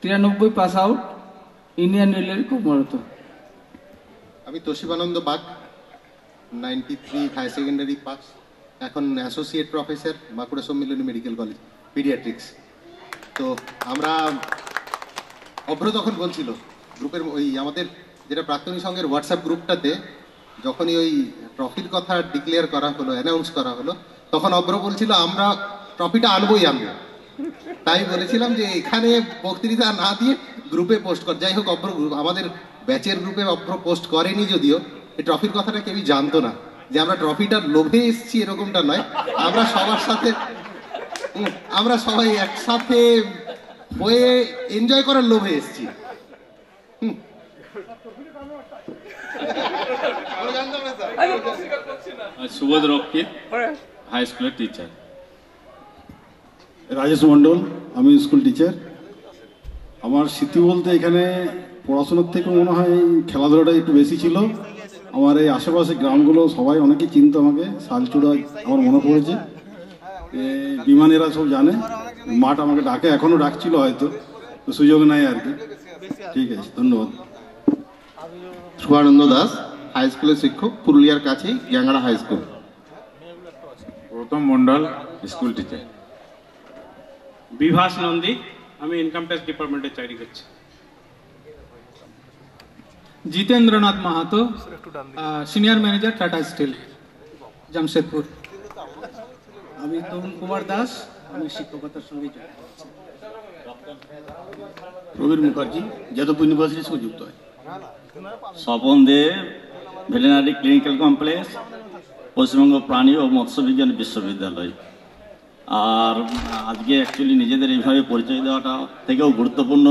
93 pass out, Indian রেলের কর্মরত। আমি Toshibananda Bag, 93 higher secondary pass, এখন associate professor, Bankura Sammilani medical college, paediatrics. তো আমরা অভ্র তখন বলছিল গ্রুপের ওই আমাদের যেটা প্রাক্তনী সংঘের হোয়াটসঅ্যাপ গ্রুপটাতে যখনই ওই ট্রফির কথা ডিক্লেয়ার করা হলো, অ্যানাউন্স করা হলো, তখন অভ্র বলছিল আমরা ট্রফিটা আনবোই আনবো। তাই বলেছিলাম যে এখানে বক্তৃতা না দিয়ে গ্রুপে পোস্ট কর। যাই হোক, অভ্র আমাদের ব্যাচের গ্রুপে অভ্র পোস্ট করেনি, যদিও এই ট্রফির কথাটা কেউই জানতো না যে আমরা ট্রফিটার লোভে এসেছি, এরকমটা নয়। আমরা সবার সাথে, আমরা সবাই একসাথে হয়ে এনজয় করার লোভে এসেছি। সুবোধ রক্ষিত, হাই স্কুলের টিচার। রাজেশ মণ্ডল, আমি স্কুল টিচার। আমার স্মৃতি বলতে এখানে পড়াশোনার থেকে মনে হয় খেলাধুলাটা একটু বেশি ছিল। আমার এই আশেপাশে গ্রামগুলো সবাই অনেকেই চিনতো আমাকে। শালচূড়া আমার মনে পড়েছে, বিমানেরা সব জানে। মাঠ আমাকে ডাকে, এখনও ডাকছিল, হয়তো তো সুযোগ নাই আর কি। ঠিক আছে, ধন্যবাদ। শুভানন্দ দাস, হাই স্কুলের শিক্ষক, পুরুলিয়ার কাছেই Gangra high school. Gautam Mondal, school teacher. Bibhas Nandi, আমি ইনকাম ট্যাক্স ডিপার্টমেন্টে চাকরি করছি। Jitendranath Mahato, senior manager, Tata steel, Jamshedpur. আমি তরুণ কুমার দাস, আমি শিক্ষকতার সঙ্গে যুক্ত। প্রবীর মুখার্জি, যাদবপুর ইউনিভার্সিটির সঙ্গে যুক্ত হয়। স্বপন দেব, ভেটেরিনারি ক্লিনিক্যাল কমপ্লেক্স, পশ্চিমবঙ্গ প্রাণী ও মৎস্য বিজ্ঞান বিশ্ববিদ্যালয়। আর আজকে অ্যাকচুয়ালি নিজেদের এইভাবে পরিচয় দেওয়াটা থেকেও গুরুত্বপূর্ণ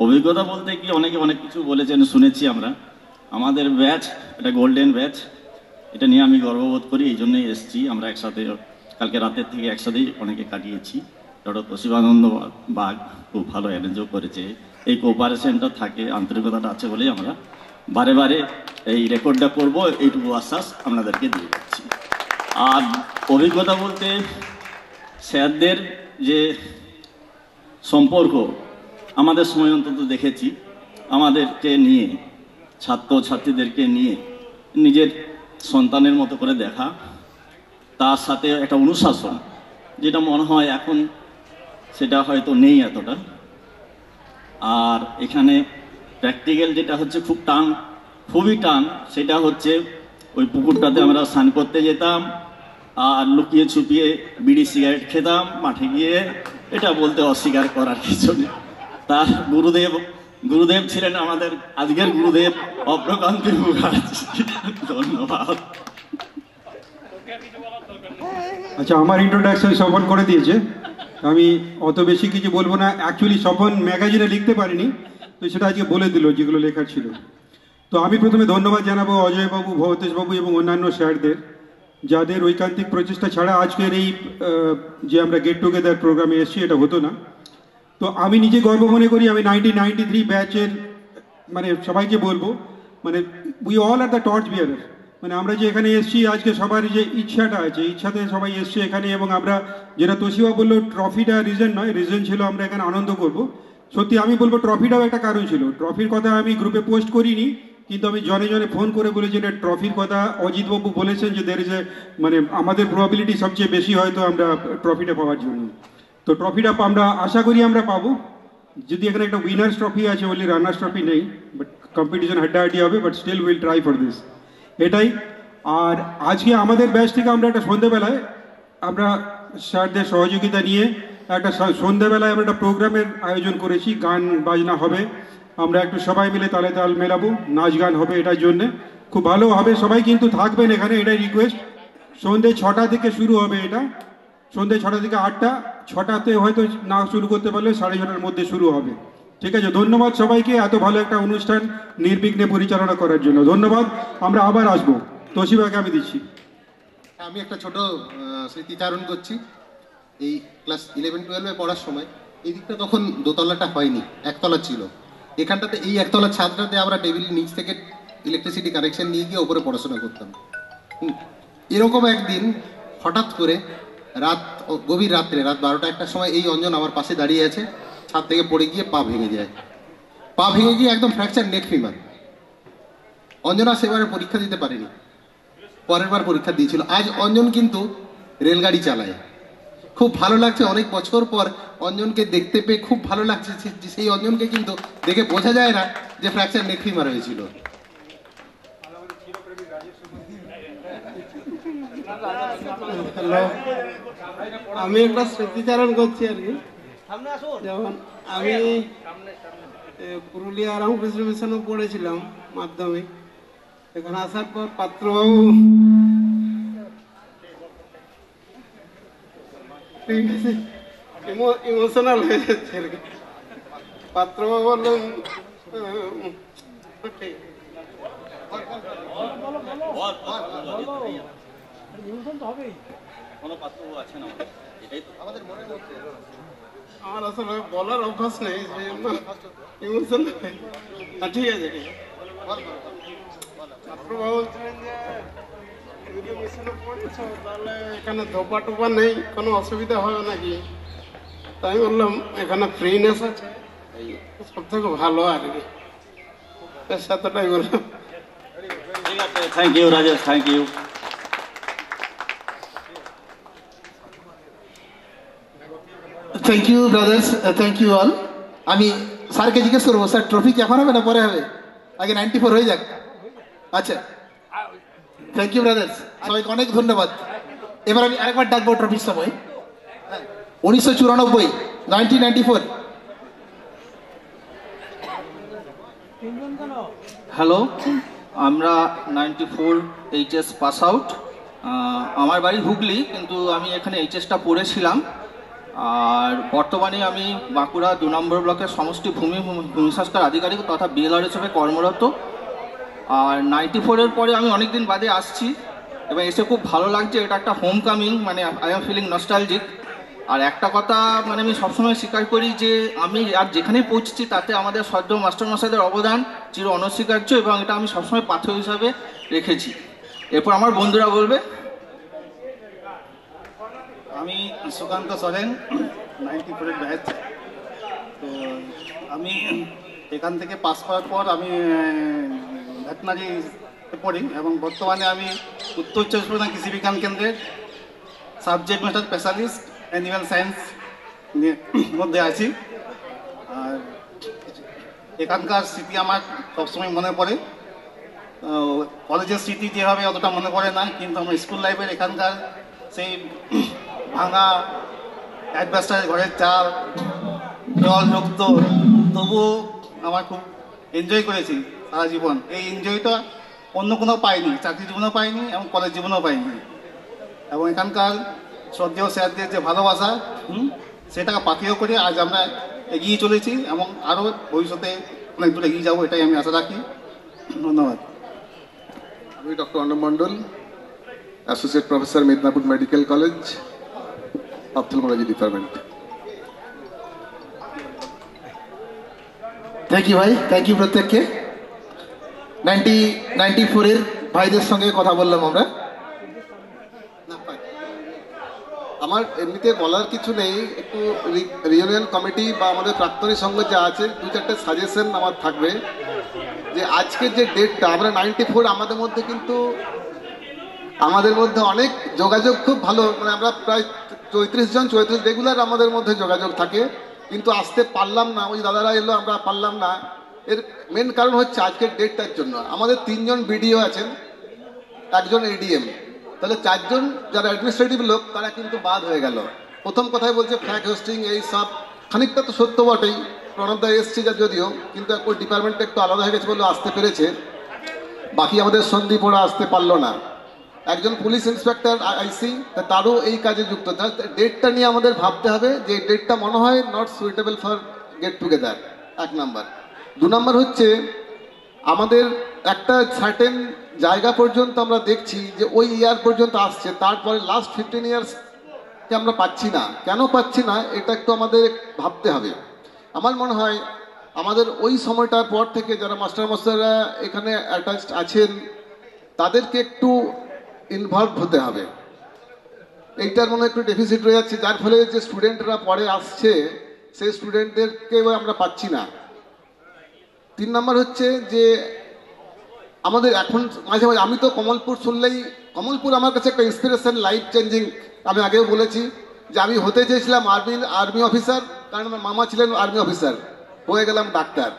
অভিজ্ঞতা বলতে কি অনেকে অনেক কিছু বলেছেন, শুনেছি আমরা। আমাদের ব্যাচ এটা গোল্ডেন ব্যাচ, এটা নিয়ে আমি গর্ববোধ করি, এই জন্যই এসেছি। আমরা একসাথে কালকে রাতের থেকে একসাথেই অনেকে কাটিয়েছি। ডক্টর তোষিবানন্দ বাগ খুব ভালো অ্যারেঞ্জও করেছে। এই কোঅপারেশনটা থাকে, আন্তরিকতাটা আছে বলেই আমরা বারে বারে এই রেকর্ডটা করব, এইটুকু আশ্বাস আপনাদেরকে দিয়ে যাচ্ছি। আর অভিজ্ঞতা বলতে স্যারদের যে সম্পর্ক আমাদের সময় অন্তত দেখেছি, আমাদেরকে নিয়ে, ছাত্রছাত্রীদেরকে নিয়ে নিজের সন্তানের মতো করে দেখা, তার সাথে একটা অনুশাসন, যেটা মনে হয় এখন সেটা হয়তো নেই এতটা। আর এখানে প্র্যাকটিক্যাল যেটা হচ্ছে খুব টান, খুবই টান, সেটা হচ্ছে ওই পুকুরটাতে আমরা স্নান করতে যেতাম আর লুকিয়ে ছুপিয়ে বিড়ি সিগারেট খেতাম মাঠে গিয়ে। এটা বলতে অস্বীকার করার কিছু নেই। তার গুরুদেব ছিলেন আমাদের আজকের গুরুদেব অপ্রকান্তি মুখার্জি। ধন্যবাদ। আচ্ছা, আমার ইন্ট্রোডাকশন স্বপন করে দিয়েছে, আমি অত বেশি কিছু বলবো না। অ্যাকচুয়ালি স্বপন ম্যাগাজিনে লিখতে পারিনি, তো সেটা আজকে বলে দিল যেগুলো লেখার ছিল। তো আমি প্রথমে ধন্যবাদ জানাবো অজয়বাবু, ভবতেশবাবু এবং অন্যান্য স্যারদের, যাদের ঐকান্তিক প্রচেষ্টা ছাড়া আজকের এই যে আমরা গেট টুগেদার প্রোগ্রামে এসেছি এটা হতো না। তো আমি নিজে গর্ব মনে করি আমি 1993 ব্যাচের, মানে সবাইকে বলবো, মানে we all are the torch bearer. মানে আমরা যে এখানে এসেছি আজকে সবার যে ইচ্ছাটা আছে, ইচ্ছাতে সবাই এসছে এখানে। এবং আমরা যেটা তোশিবা বললো ট্রফিটা রিজন নয়, রিজন ছিল আমরা এখানে আনন্দ করব। সত্যি আমি বলবো ট্রফিটাও একটা কারণ ছিল। ট্রফির কথা আমি গ্রুপে পোস্ট করিনি, কিন্তু আমি জনে জনে ফোন করে বলেছি যে ট্রফির কথা অজিতবাবু বলেছেন যে দের ইজ এ, মানে আমাদের প্রবাবিলিটি সবচেয়ে বেশি হয়তো আমরা ট্রফিটা পাওয়ার জন্য। তো ট্রফিটা আমরা আশা করি আমরা পাবো। যদি এখানে একটা উইনার্স ট্রফি আছে, ওনলি রানার্স ট্রফি নেই, বাট কম্পিটিশন হাড্ডাহাড্ডি হবে, but still will try for this, এটাই। আর আজকে আমাদের ব্যাচ থেকে আমরা একটা সন্ধ্যেবেলায় আমরা স্যারদের সহযোগিতা নিয়ে একটা সন্ধ্যেবেলায় আমরা একটা প্রোগ্রামের আয়োজন করেছি। গান বাজনা হবে, আমরা একটু সবাই মিলে তালে তাল মেলাবো, নাচ গান হবে, এটার জন্যে খুব ভালো হবে। সবাই কিন্তু থাকবেন এখানে, এটাই রিকোয়েস্ট। সন্ধ্যে 6টা থেকে শুরু হবে এটা, সন্ধ্যে 6টা থেকে 8টা। 6টাতে হয়তো না শুরু করতে পারলে 6:30টার মধ্যে শুরু হবে, ঠিক আছে? ধন্যবাদ সবাইকে এত ভালো একটা অনুষ্ঠান নির্বিঘ্নে পরিচালনা করার জন্য। ধন্যবাদ। আমরা আবার আসবো। তোশিবাকে আমি দিচ্ছি। আমি একটা ছোট স্মৃতিচারণ করছি। এই ক্লাস 11-12-এ পড়ার সময় এই দিকটা তখন দোতলাটা হয়নি, একতলা ছিল। এখানটাতে এই একতলা ছাদটাতে আমরা টেবিলের নিচ থেকে ইলেকট্রিসিটি কানেকশন নিয়ে গিয়ে ওপরে পড়াশোনা করতাম। এরকম একদিন হঠাৎ করে গভীর রাত্রে, রাত 12টা-1টার সময় এই অঞ্জন আমার পাশে দাঁড়িয়ে আছে, ছাদ থেকে পড়ে গিয়ে পা ভেঙে যায়। পা ভেঙে গিয়ে একদম ফ্র্যাকচার নেক ফিমার। অঞ্জনা সেবারে পরীক্ষা দিতে পারেনি, পরের বার পরীক্ষা দিয়েছিল। আজ অঞ্জন কিন্তু রেলগাড়ি চালায়। খুব ভালো লাগছে, অনেক বছর পর অঞ্জনকে দেখতে পেয়ে খুব ভালো লাগছে। সেই অঞ্জনকে কিন্তু দেখে বোঝা যায় না যে ফ্র্যাকচার নেক ফিমার হয়েছিল। হ্যালো, আমি একটা স্মৃতিচারণ করছি আর কি। যেমন আমি পুরুলিয়া রামকৃষ্ণ মিশনে পড়েছিলাম মাধ্যমিক। এখানে আসার পর পাত্রবাবু, ঠিক আছে, ইমোশনাল হয়ে যাচ্ছে আর কি। পাত্রবাবু বললেন আমার আসলে বলার অভ্যাস নেই, ইমোশন। ঠিক আছে, ঠিক আছে। পাত্রবাবু বলছিলেন যে মিশনে পড়েছ, তাহলে এখানে ধোপা টোপা নেই, কোনো অসুবিধা হবে নাকি? তাই বললাম এখানে ফ্রিনেস আছে, সব থেকে ভালো আর কি। সাথেটাই বললাম। ঠিক আছে, thank you Rajesh, thank you. Thank you brothers, thank you all. আমি স্যারকে জিজ্ঞেস করবো, স্যার ট্রফি কি এখন হবে না পরে হবে? আগে 94 হয়ে যাক। আচ্ছা, থ্যাংক ইউ ব্রাদার্স, সবাইকে অনেক ধন্যবাদ। এবার আমি আরেকবার ডাকবো ট্রফির সময়। 1994, 1994। হ্যালো, আমরা 94 এইচএস পাস আউট। আমার বাড়ি হুগলি, কিন্তু আমি এখানে এইচএসটা পড়েছিলাম। আর বর্তমানে আমি বাঁকুড়া 2 নম্বর ব্লকের সমষ্টি ভূমি সংস্কার আধিকারিক তথা বিএলআর হিসেবে কর্মরত। আর 94-এর পরে আমি অনেকদিন বাদে আসছি এবং এসে খুব ভালো লাগছে। এটা একটা হোম কামিং, মানে আই এম ফিলিং নস্টালজিক। আর একটা কথা মানে আমি সবসময় স্বীকার করি যে আমি আর যেখানেই পৌঁছেছি তাতে আমাদের সদ্য মাস্টারমশাইদের অবদান চির অনস্বীকার্য, এবং এটা আমি সবসময় পাথর হিসাবে রেখেছি। এরপর আমার বন্ধুরা বলবে। আমি সুকান্ত সরেন, 94-এর ব্যাচ। তো আমি এখান থেকে পাস করার পর আমি ভেটেনারিতে পড়ি এবং বর্তমানে আমি উত্তর 24 পরগনা কৃষি বিজ্ঞান কেন্দ্রের subject matter specialist animal science মধ্যে আছি। আর এখানকার স্মৃতি আমার সবসময় মনে পড়ে। কলেজের স্মৃতি যেভাবে অতটা মনে পড়ে না, কিন্তু আমার স্কুল লাইফের এখানকার সেই ভাঙা অ্যাডভাস্টার ঘরের চাল, জল ঢুকতো, তবুও আমার খুব এনজয় করেছি সারা জীবন। এই এনজয়টা অন্য কোনো পাইনি, চাকরি জীবনেও পাইনি এবং কলেজ জীবনেও পাইনি। এবং এখানকার শ্রদ্ধেয় স্যারদের যে ভালোবাসা, সেটাকে পাথেয় করে আজ আমরা এগিয়ে চলেছি এবং আরও ভবিষ্যতে অনেক দূর এগিয়ে যাবো, এটাই আমি আশা রাখি। ধন্যবাদ। আমি doctor Arnab Mondal, associate professor, Medinipur medical college, ophthalmology department. Thank you ভাই, থ্যাংক ইউ প্রত্যেককে। 94-এর ভাইদের সঙ্গে কথা বললাম আমরা। আমার এমনিতে বলার কিছু নেই, একটু রিউনিয়ন কমিটি বা আমাদের প্রাক্তনী সংঘ যা আছে 2-4টে সাজেশন আমার থাকবে। যে আজকের যে ডেটটা আমরা 94, আমাদের মধ্যে অনেক যোগাযোগ খুব ভালো, মানে আমরা প্রায় 34 জন রেগুলার আমাদের মধ্যে যোগাযোগ থাকে, কিন্তু আসতে পারলাম না। ওই দাদারা এলো, আমরা পারলাম না। এর মেন কারণ হচ্ছে আজকের ডেটটার জন্য। আমাদের 3 জন বিডিও আছেন, 1 জন এডিএম, তাহলে 4 জন যারা অ্যাডমিনিস্ট্রেটিভ লোক তারা কিন্তু বাদ হয়ে গেল। প্রথম কথাই বলছে ফ্ল্যাগ হোস্টিং, এই সব খানিকটা তো সত্য বটেই। প্রণবদা এসছে যদিও, কিন্তু ওই ডিপার্টমেন্টটা একটু আলাদা হয়ে গেছে বলে আসতে পেরেছে, বাকি আমাদের সন্দীপ ওরা আসতে পারলো না। একজন পুলিশ ইন্সপেক্টর আইসি, তারও এই কাজে যুক্ত। ডেটটা নিয়ে আমাদের ভাবতে হবে যে এই ডেটটা মনে হয় not suitable for get together, 1 number. 2 number হচ্ছে আমাদের একটা সার্টেন জায়গা পর্যন্ত আমরা দেখছি যে ওই ইয়ার পর্যন্ত আসছে, তারপরে লাস্ট 15 ইয়ার্সকে আমরা পাচ্ছি না। কেন পাচ্ছি না এটা একটু আমাদের ভাবতে হবে। আমার মনে হয় আমাদের ওই সময়টার পর থেকে যারা মাস্টারমশাইরা এখানে অ্যাটাচড আছেন তাদেরকে একটু ইনভলভ হতে হবে। এইটার মনে একটু ডেফিসিট রয়ে যাচ্ছে, যার ফলে যে স্টুডেন্টরা পরে আসছে সেই স্টুডেন্টদেরকেও আমরা পাচ্ছি না। 3 নাম্বার হচ্ছে যে আমাদের এখন মাঝে মাঝে, আমি তো কমলপুর শুনলেই, কমলপুর আমার কাছে একটা ইন্সপিরেশন, লাইফ চেঞ্জিং। আমি আগেও বলেছি যে আমি হতে চেয়েছিলাম আর্মি অফিসার, কারণ আমার মামা ছিলেন আর্মি অফিসার, হয়ে গেলাম ডাক্তার।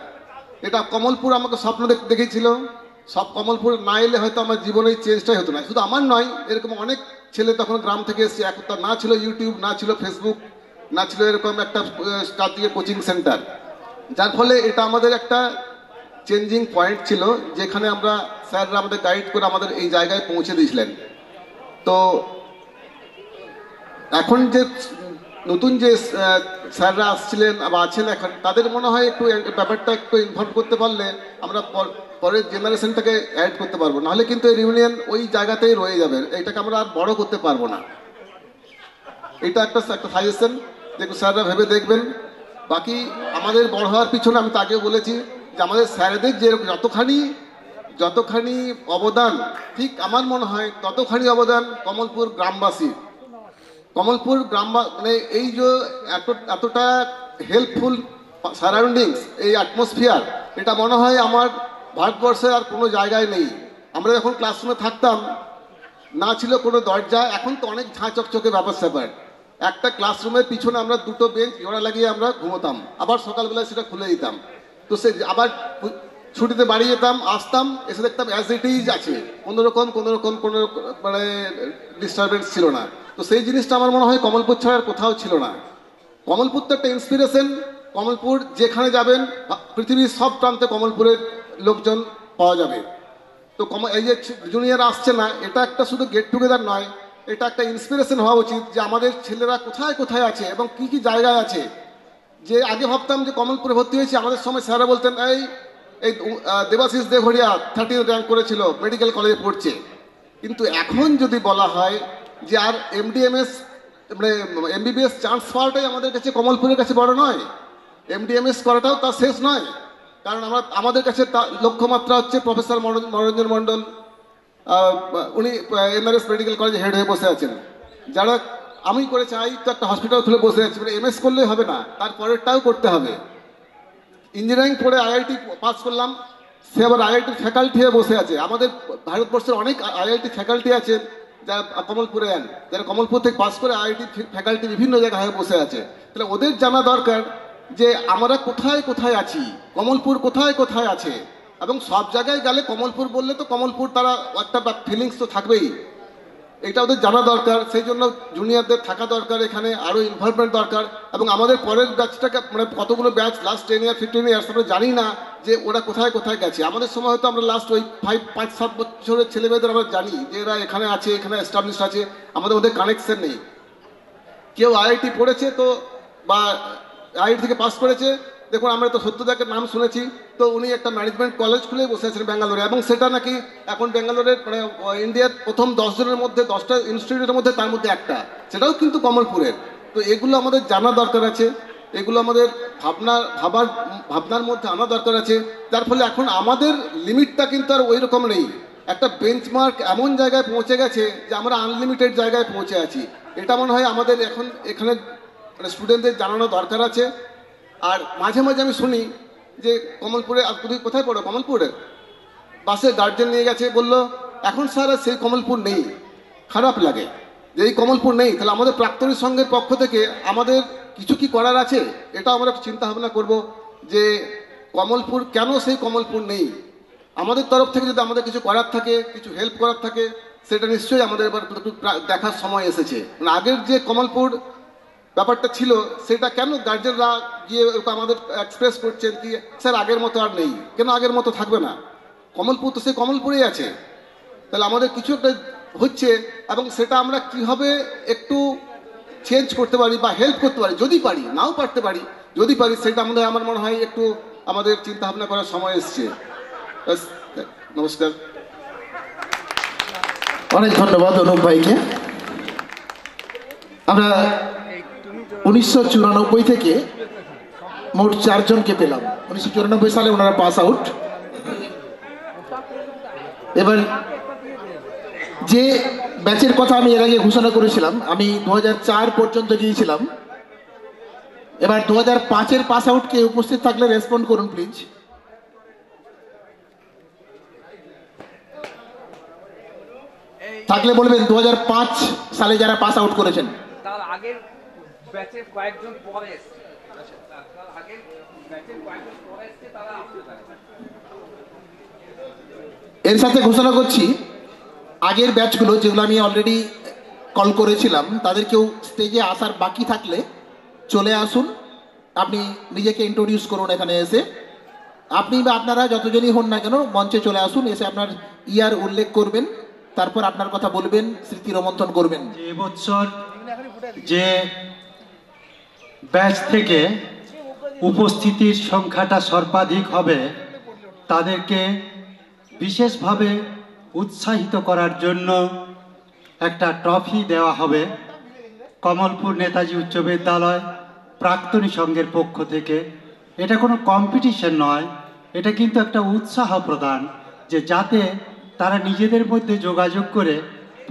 এটা কমলপুর আমাকে স্বপ্ন দেখেছিল। সব কমলপুর না এলে হয়তো আমার জীবনে এই চেঞ্জটাই হতো না। শুধু আমার নয়, এরকম অনেক ছেলে তখন গ্রাম থেকে এসছে, এখন তো না ছিল ইউটিউব, না ছিল ফেসবুক, না ছিল এরকম একটা কার্তিকের কোচিং সেন্টার, যার ফলে এটা আমাদের একটা চেঞ্জিং পয়েন্ট ছিল, যেখানে আমরা স্যাররা আমাদের গাইড করে আমাদের এই জায়গায় পৌঁছে দিয়েছিলেন। তো এখন যে নতুন যে স্যাররা আসছিলেন বা আছেন এখন, তাদের মনে হয় একটু ব্যাপারটা একটু ইনভলভ করতে পারলে আমরা পরের জেনারেশনটাকে অ্যাড করতে পারবো। নাহলে কিন্তু এই রিউনিয়ন ওই জায়গাতেই রয়ে যাবে, এটাকে আমরা আর বড় করতে পারবো না। এটা একটা সাজেশন, যে স্যাররা ভেবে দেখবেন। বাকি আমাদের বড় হওয়ার পিছনে আমি তো আগেও বলেছি যে আমাদের স্যারদের যে যতখানি অবদান, ঠিক আমার মনে হয় ততখানি অবদান কমলপুর গ্রামবাসীর। কমলপুর মানে এই যে এতটা হেল্পফুল সারাউন্ডিংস, এই অ্যাটমসফিয়ার, এটা মনে হয় আমার ভারতবর্ষের আর কোনো জায়গায় নেই। আমরা যখন ক্লাসরুমে থাকতাম না ছিল কোনো দরজা, এখন তো অনেক ঝাঁ চকচকে ব্যাপার স্যাপার। একটা ক্লাসরুমের পিছনে আমরা 2টো বেঞ্চ জোড়া লাগিয়ে আমরা ঘুমোতাম, আবার সকালবেলায় সেটা খুলে দিতাম। তো সে আবার ছুটিতে বাড়ি যেতাম, আসতাম, এসে দেখতাম অ্যাজ ইট ইজ আছে, কোনো মানে ডিস্টারবেন্স ছিল না। তো সেই জিনিসটা আমার মনে হয় কমলপুর ছাড়া আর কোথাও ছিল না। কমলপুর তো একটা ইন্সপিরেশন। কমলপুর যেখানে যাবেন, পৃথিবীর সব প্রান্তে কমলপুরের লোকজন পাওয়া যাবে। তো এই যে জুনিয়র আসছে না, এটা একটা শুধু গেট টুগেদার নয়, এটা একটা ইন্সপিরেশন হওয়া উচিত যে আমাদের ছেলেরা কোথায় কোথায় আছে এবং কি কি জায়গায় আছে। যে আগে ভাবতাম যে কমলপুরে ভর্তি হয়েছি, আমাদের সময় স্যাররা বলতেন এই দেবাশিস দেভরিয়া 13 র্যাঙ্ক করেছিল, মেডিকেল কলেজে পড়ছে। কিন্তু এখন যদি বলা হয় যে আর এমডিএমএস মানে এমবিবিএস চান্স পাওয়াটাই আমাদের কাছে কমলপুরের কাছে বড় নয়, এমডিএমএস করাটাও তার শেষ নয়। কারণ আমাদের কাছে লক্ষ্যমাত্রা হচ্ছে প্রফেসর মনোরঞ্জন মণ্ডল, উনি এনআরএস মেডিকেল কলেজে হেড হয়ে বসে আছেন। যারা আমি করে চাই তো একটা হসপিটাল খুলে বসে আছি, মানে এমএস করলেই হবে না, তারপরেরটাও করতে হবে। ইঞ্জিনিয়ারিং পড়ে আইআইটি পাস করলাম, সে আবার আইআইটির ফ্যাকাল্টি হয়ে বসে আছে। আমাদের ভারতবর্ষের অনেক আইআইটি ফ্যাকাল্টি আছেন যারা কমলপুরে যারা কমলপুর থেকে পাস করে আইআইটি ফ্যাকাল্টি বিভিন্ন জায়গায় হয়ে বসে আছে। তাহলে ওদের জানা দরকার যে আমরা কোথায় কোথায় আছি, কমলপুর কোথায় কোথায় আছে। এবং সব জায়গায় গেলে কমলপুর বললে তো কমলপুর তারা একটা ফিলিংস তো থাকবেই, এটা ওদের জানা দরকার। সেই জন্য জুনিয়রদের থাকা দরকার, এখানে আরও ইনভলভমেন্ট দরকার। এবং আমাদের পরের ব্যাচটাকে মানে কতগুলো ব্যাচ লাস্ট 10 ইয়ার 15 ইয়ার্স আমরা জানি না যে ওরা কোথায় কোথায় গেছে। আমাদের সময় হয়তো আমরা লাস্ট ওই 5-7 বছরের ছেলেমেয়েদের আমরা জানি যে এরা এখানে আছে, এখানে এস্টাবলিশ আছে, আমাদের ওদের কানেকশন নেই। কেউ আইআইটি পড়েছে তো বা আইআইটি থেকে পাস করেছে, দেখুন আমরা তো সত্যদাকে নাম শুনেছি, তো উনি একটা ম্যানেজমেন্ট কলেজ খুলে বসে আছেন ব্যাঙ্গালোরে, এবং সেটা নাকি এখন ব্যাঙ্গালোরের মানে ইন্ডিয়ার প্রথম 10 জনের মধ্যে 10টা ইনস্টিটিউটের মধ্যে তার মধ্যে একটা, সেটাও কিন্তু কমলপুরের। তো এগুলো আমাদের জানা দরকার আছে, এগুলো আমাদের ভাবনার মধ্যে আনা দরকার আছে, যার ফলে এখন আমাদের লিমিটটা কিন্তু আর ওই রকম নেই। একটা বেঞ্চমার্ক এমন জায়গায় পৌঁছে গেছে যে আমরা আনলিমিটেড জায়গায় পৌঁছে আছি। এটা মনে হয় আমাদের এখন এখানে মানে স্টুডেন্টদের জানানো দরকার আছে। আর মাঝে মাঝে আমি শুনি যে কমলপুরে, তুমি কোথায় পড়ো? কমলপুরে বাসে গার্জেন নিয়ে গেছে, বললো এখন স্যার আর সেই কমলপুর নেই। খারাপ লাগে যে এই কমলপুর নেই। তাহলে আমাদের প্রাক্তনী সংঘের পক্ষ থেকে আমাদের কিছু কি করার আছে, এটা আমরা চিন্তা ভাবনা করব যে কমলপুর কেন সেই কমলপুর নেই। আমাদের তরফ থেকে যদি আমাদের কিছু করার থাকে, কিছু হেল্প করার থাকে, সেটা নিশ্চয়ই আমাদের এবার দেখার সময় এসেছে। মানে আগের যে কমলপুর ব্যাপারটা ছিল সেটা কেন গার্জেনরা গিয়ে আমাদের এক্সপ্রেস করছেন কি স্যার আগের মতো আর নেই, কেন আগের মতো থাকবে না? কমলপুর তো সে কমলপুরেই আছে। তাহলে আমাদের কিছু একটা হচ্ছে, এবং সেটা আমরা কিভাবে একটু চেঞ্জ করতে পারি বা হেল্প করতে পারি, যদি পারি, নাও পারতে পারি, যদি পারি সেটা আমাদের আমার মনে হয় একটু আমাদের চিন্তা ভাবনা করার সময় এসছে। নমস্কার। অনেক ধন্যবাদ অনুপ ভাইকে। আমরা 1994 থেকে মোট 4 জনকে পেলাম। 1994 সালে ওনারা পাস আউট। এবার যে ব্যাচের কথা আমি এর আগে ঘোষণা করেছিলাম, আমি 2004 পর্যন্ত গিয়েছিলাম। এবার 2005-এর পাস আউটকে উপস্থিত থাকলে রেসপন্ড করুন প্লিজ। থাকলে বলবেন 2005 সালে যারা পাস আউট করেছেন। তার আগের ব্যাচের কয়েকজন পরে এসেছে, তার আগের ব্যাচের কয়েকজন পরে এসেছে, তারা আসতে পারে। এর সাথে ঘোষণা করছি আগের ব্যাচগুলো যেগুলো আমি অলরেডি কল করেছিলাম, তাদের কেউ স্টেজে আসার বাকি থাকলে চলে আসুন। আপনি নিজেকে ইন্ট্রোডিউস করুন এখানে এসে। আপনি বা আপনারা যতজনই হন না কেন মঞ্চে চলে আসুন, এসে আপনার ইয়ার উল্লেখ করবেন, তারপর আপনার কথা বলবেন, স্মৃতি রোমন্থন করবেন। এবছর যে ব্যাচ থেকে উপস্থিতির সংখ্যাটা সর্বাধিক হবে, তাদেরকে বিশেষভাবে উৎসাহিত করার জন্য একটা ট্রফি দেওয়া হবে কমলপুর নেতাজি উচ্চ বিদ্যালয় প্রাক্তনী সংঘের পক্ষ থেকে। এটা কোনো কম্পিটিশন নয়, এটা কিন্তু একটা উৎসাহ প্রদান, যে যাতে তারা নিজেদের মধ্যে যোগাযোগ করে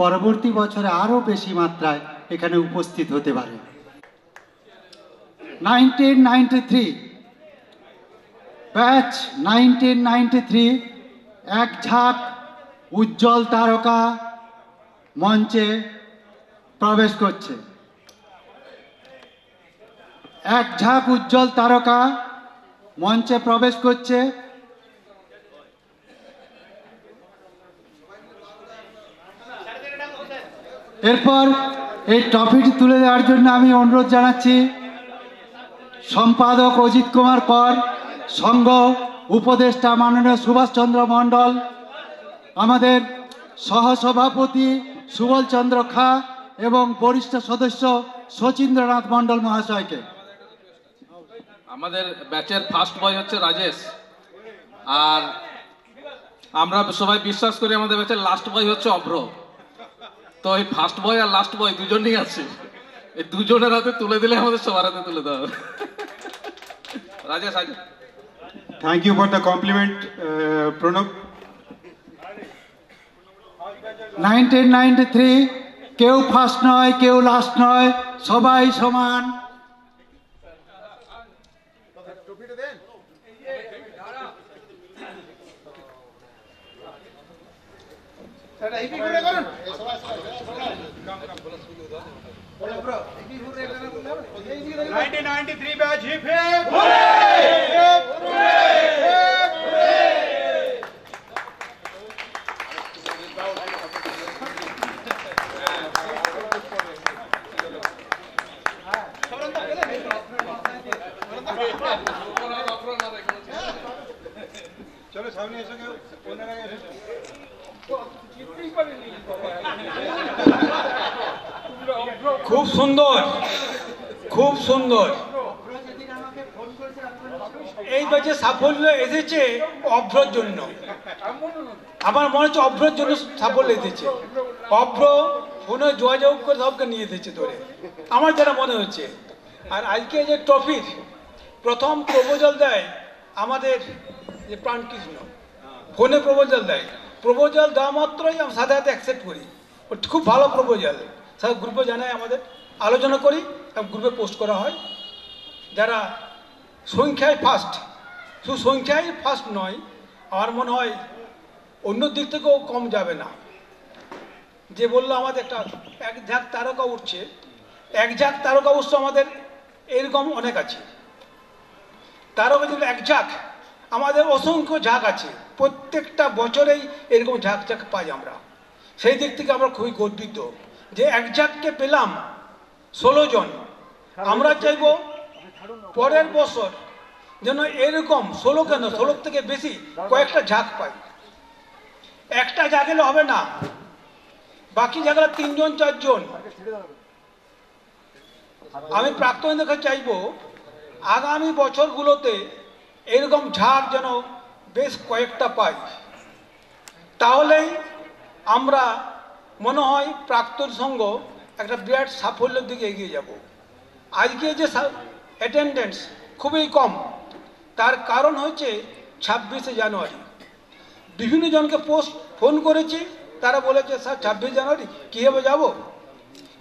পরবর্তী বছরে আরও বেশি মাত্রায় এখানে উপস্থিত হতে পারে। 1993 ব্যাচ 1993 এক ঝাঁক উজ্জ্বল তারকা মঞ্চে প্রবেশ করছে। এক ঝাঁক উজ্জ্বল তারকা মঞ্চে প্রবেশ করছে। এরপর এই ট্রফিটি তুলে দেওয়ার জন্য আমি অনুরোধ জানাচ্ছি সম্পাদক অজিত কুমার কর, সংঘ উপদেষ্টা মাননীয় সুভাষচন্দ্র মণ্ডল, আমাদের সহসভাপতি সুবল চন্দ্র খা এবং বরিষ্ঠ সদস্য শচীন্দ্রনাথ মণ্ডল মহাশয়কে। আমাদের ব্যাচের ফার্স্ট বয় হচ্ছে রাজেশ, আর আমরা সবাই বিশ্বাস করি আমাদের ব্যাচের লাস্ট বয় হচ্ছে অভ্র। তো এই ফার্স্ট বয় আর লাস্ট বয় দুজনই আছে, এই দুজনের হাতে তুলে দিলে আমাদের সবার হাতে তুলে দেওয়া হবে। রাজেশ আজ thank you for the compliment Pranab. 1993 কেউ ফার্স্ট নয়, কেউ লাস্ট নয়, সবাই সমান। চলো সামনে এসে কেউ খুব সুন্দর, খুব সুন্দর। এই ব্যাচে সাফল্য এসেছে অভ্রর জন্য। আমার মনে হচ্ছে অভ্রর জন্য সাফল্য এসেছে। অভ্র ফোনে যোগাযোগ করে সবকে নিয়ে এসেছে ধরে, আমার যেটা মনে হচ্ছে। আর আজকে যে ট্রফির প্রথম প্রপোজাল দেয় আমাদের যে প্রাণকৃষ্ণ, ফোনে প্রপোজাল দেয়। প্রপোজাল দেওয়া মাত্রই আমি সাথে সাথে অ্যাকসেপ্ট করি। ও খুব ভালো প্রপোজাল, সব গ্রুপে জানায়, আমাদের আলোচনা করি এবং গ্রুপে পোস্ট করা হয়। যারা সংখ্যায় ফার্স্ট, শুধু সংখ্যায় ফার্স্ট নয়, আমার মনে হয় অন্য দিক থেকেও কম যাবে না। যে বললো আমাদের একটা এক ঝাঁক তারকা উঠছে, এক ঝাঁক তারকা উৎস আমাদের এরকম অনেক আছে। তারকা যদি এক ঝাঁক, আমাদের অসংখ্য ঝাঁক আছে, প্রত্যেকটা বছরেই এরকম ঝাঁক ঝাঁক পাই আমরা। সেই দিক থেকে আমরা খুবই গর্বিত যে এক ঝাঁককে পেলাম 16 জন। আমরা চাইব পরের বছর যেন এরকম 16 কেন 16 থেকে বেশি কয়েকটা ঝাঁক পাই। একটা ঝাঁক এলে হবে না, বাকি জায়গায় 3 জন 4 জন। আমি প্রাক্তনীদের কাছে চাইব আগামী বছরগুলোতে এরকম ঝাঁক যেন বেশ কয়েকটা পাই, তাহলেই আমরা মনে হয় প্রাক্তন সংঘ একটা বিরাট সাফল্যের দিকে এগিয়ে যাব। আজকে যে অ্যাটেন্ডেন্স খুবই কম, তার কারণ হচ্ছে 26শে জানুয়ারি। বিভিন্ন জনকে ফোন করেছি, তারা বলেছে স্যার 26 জানুয়ারি কীভাবে যাব।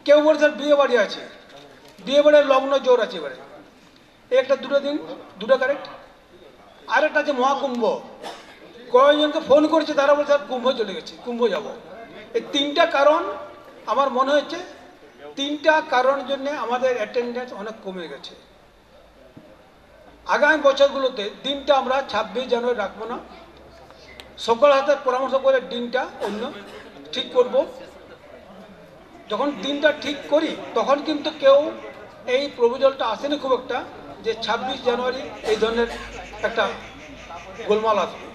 কেউ বলে স্যার বিয়ে বাড়ি আছে, বিয়ে বাড়ির লগ্ন জোর আছে এবারে, একটা দুটো দিন, দুটো কারেক্ট। আরেকটা আছে মহাকুম্ভ, কয়েকজনকে ফোন করেছে, তারা বলছে স্যার কুম্ভ চলে গেছে, কুম্ভ যাব। এই 3টা কারণ আমার মনে হচ্ছে, 3টা কারণের জন্য আমাদের অ্যাটেন্ডেন্স অনেক কমে গেছে। আগামী বছরগুলোতে দিনটা আমরা 26 জানুয়ারি রাখবো না, সকলের হাতে পরামর্শ করে দিনটা অন্য ঠিক করব। যখন দিনটা ঠিক করি তখন কিন্তু কেউ এই প্রপোজালটা আসেনি খুব একটা যে 26 জানুয়ারি এই ধরনের একটা গোলমাল আসবে।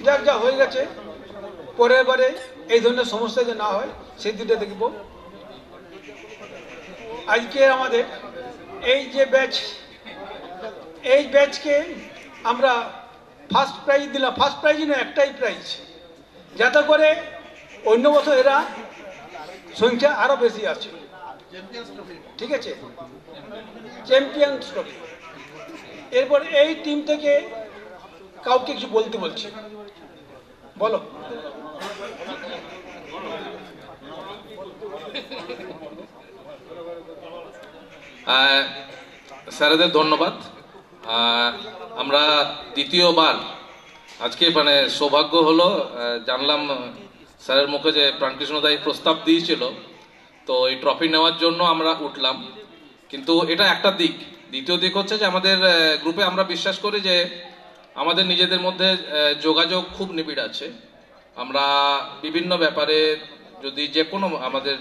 যাক, যা হয়ে গেছে, পরের বারে এই ধরনের সমস্যা যে না হয় সেই দিনটা দেখব। আজকে আমাদের এই যে ব্যাচ, এই ব্যাচকে আমরা ফার্স্ট প্রাইজ দিলাম। ফার্স্ট প্রাইজ না, একটাই প্রাইজ, যাতে করে অন্য বছর এরা সংখ্যা আরো বেশি আছে। ঠিক আছে, চ্যাম্পিয়ন্স ট্রফি। এরপর এই টিম থেকে কাউকে কিছু বলতে বলছি, বলো। স্যারেদের ধন্যবাদ। আমরা দ্বিতীয়বার আজকে মানে সৌভাগ্য হলো, জানলাম স্যারের মুখে যে প্রাণকৃষ্ণ দাই প্রস্তাব দিয়েছিল, তো এই ট্রফি নেওয়ার জন্য আমরা উঠলাম। কিন্তু এটা একটা দিক। দ্বিতীয় দিক হচ্ছে যে আমাদের গ্রুপে আমরা বিশ্বাস করি যে আমাদের নিজেদের মধ্যে যোগাযোগ খুব নিবিড় আছে। আমরা বিভিন্ন ব্যাপারে যদি যে কোনো আমাদের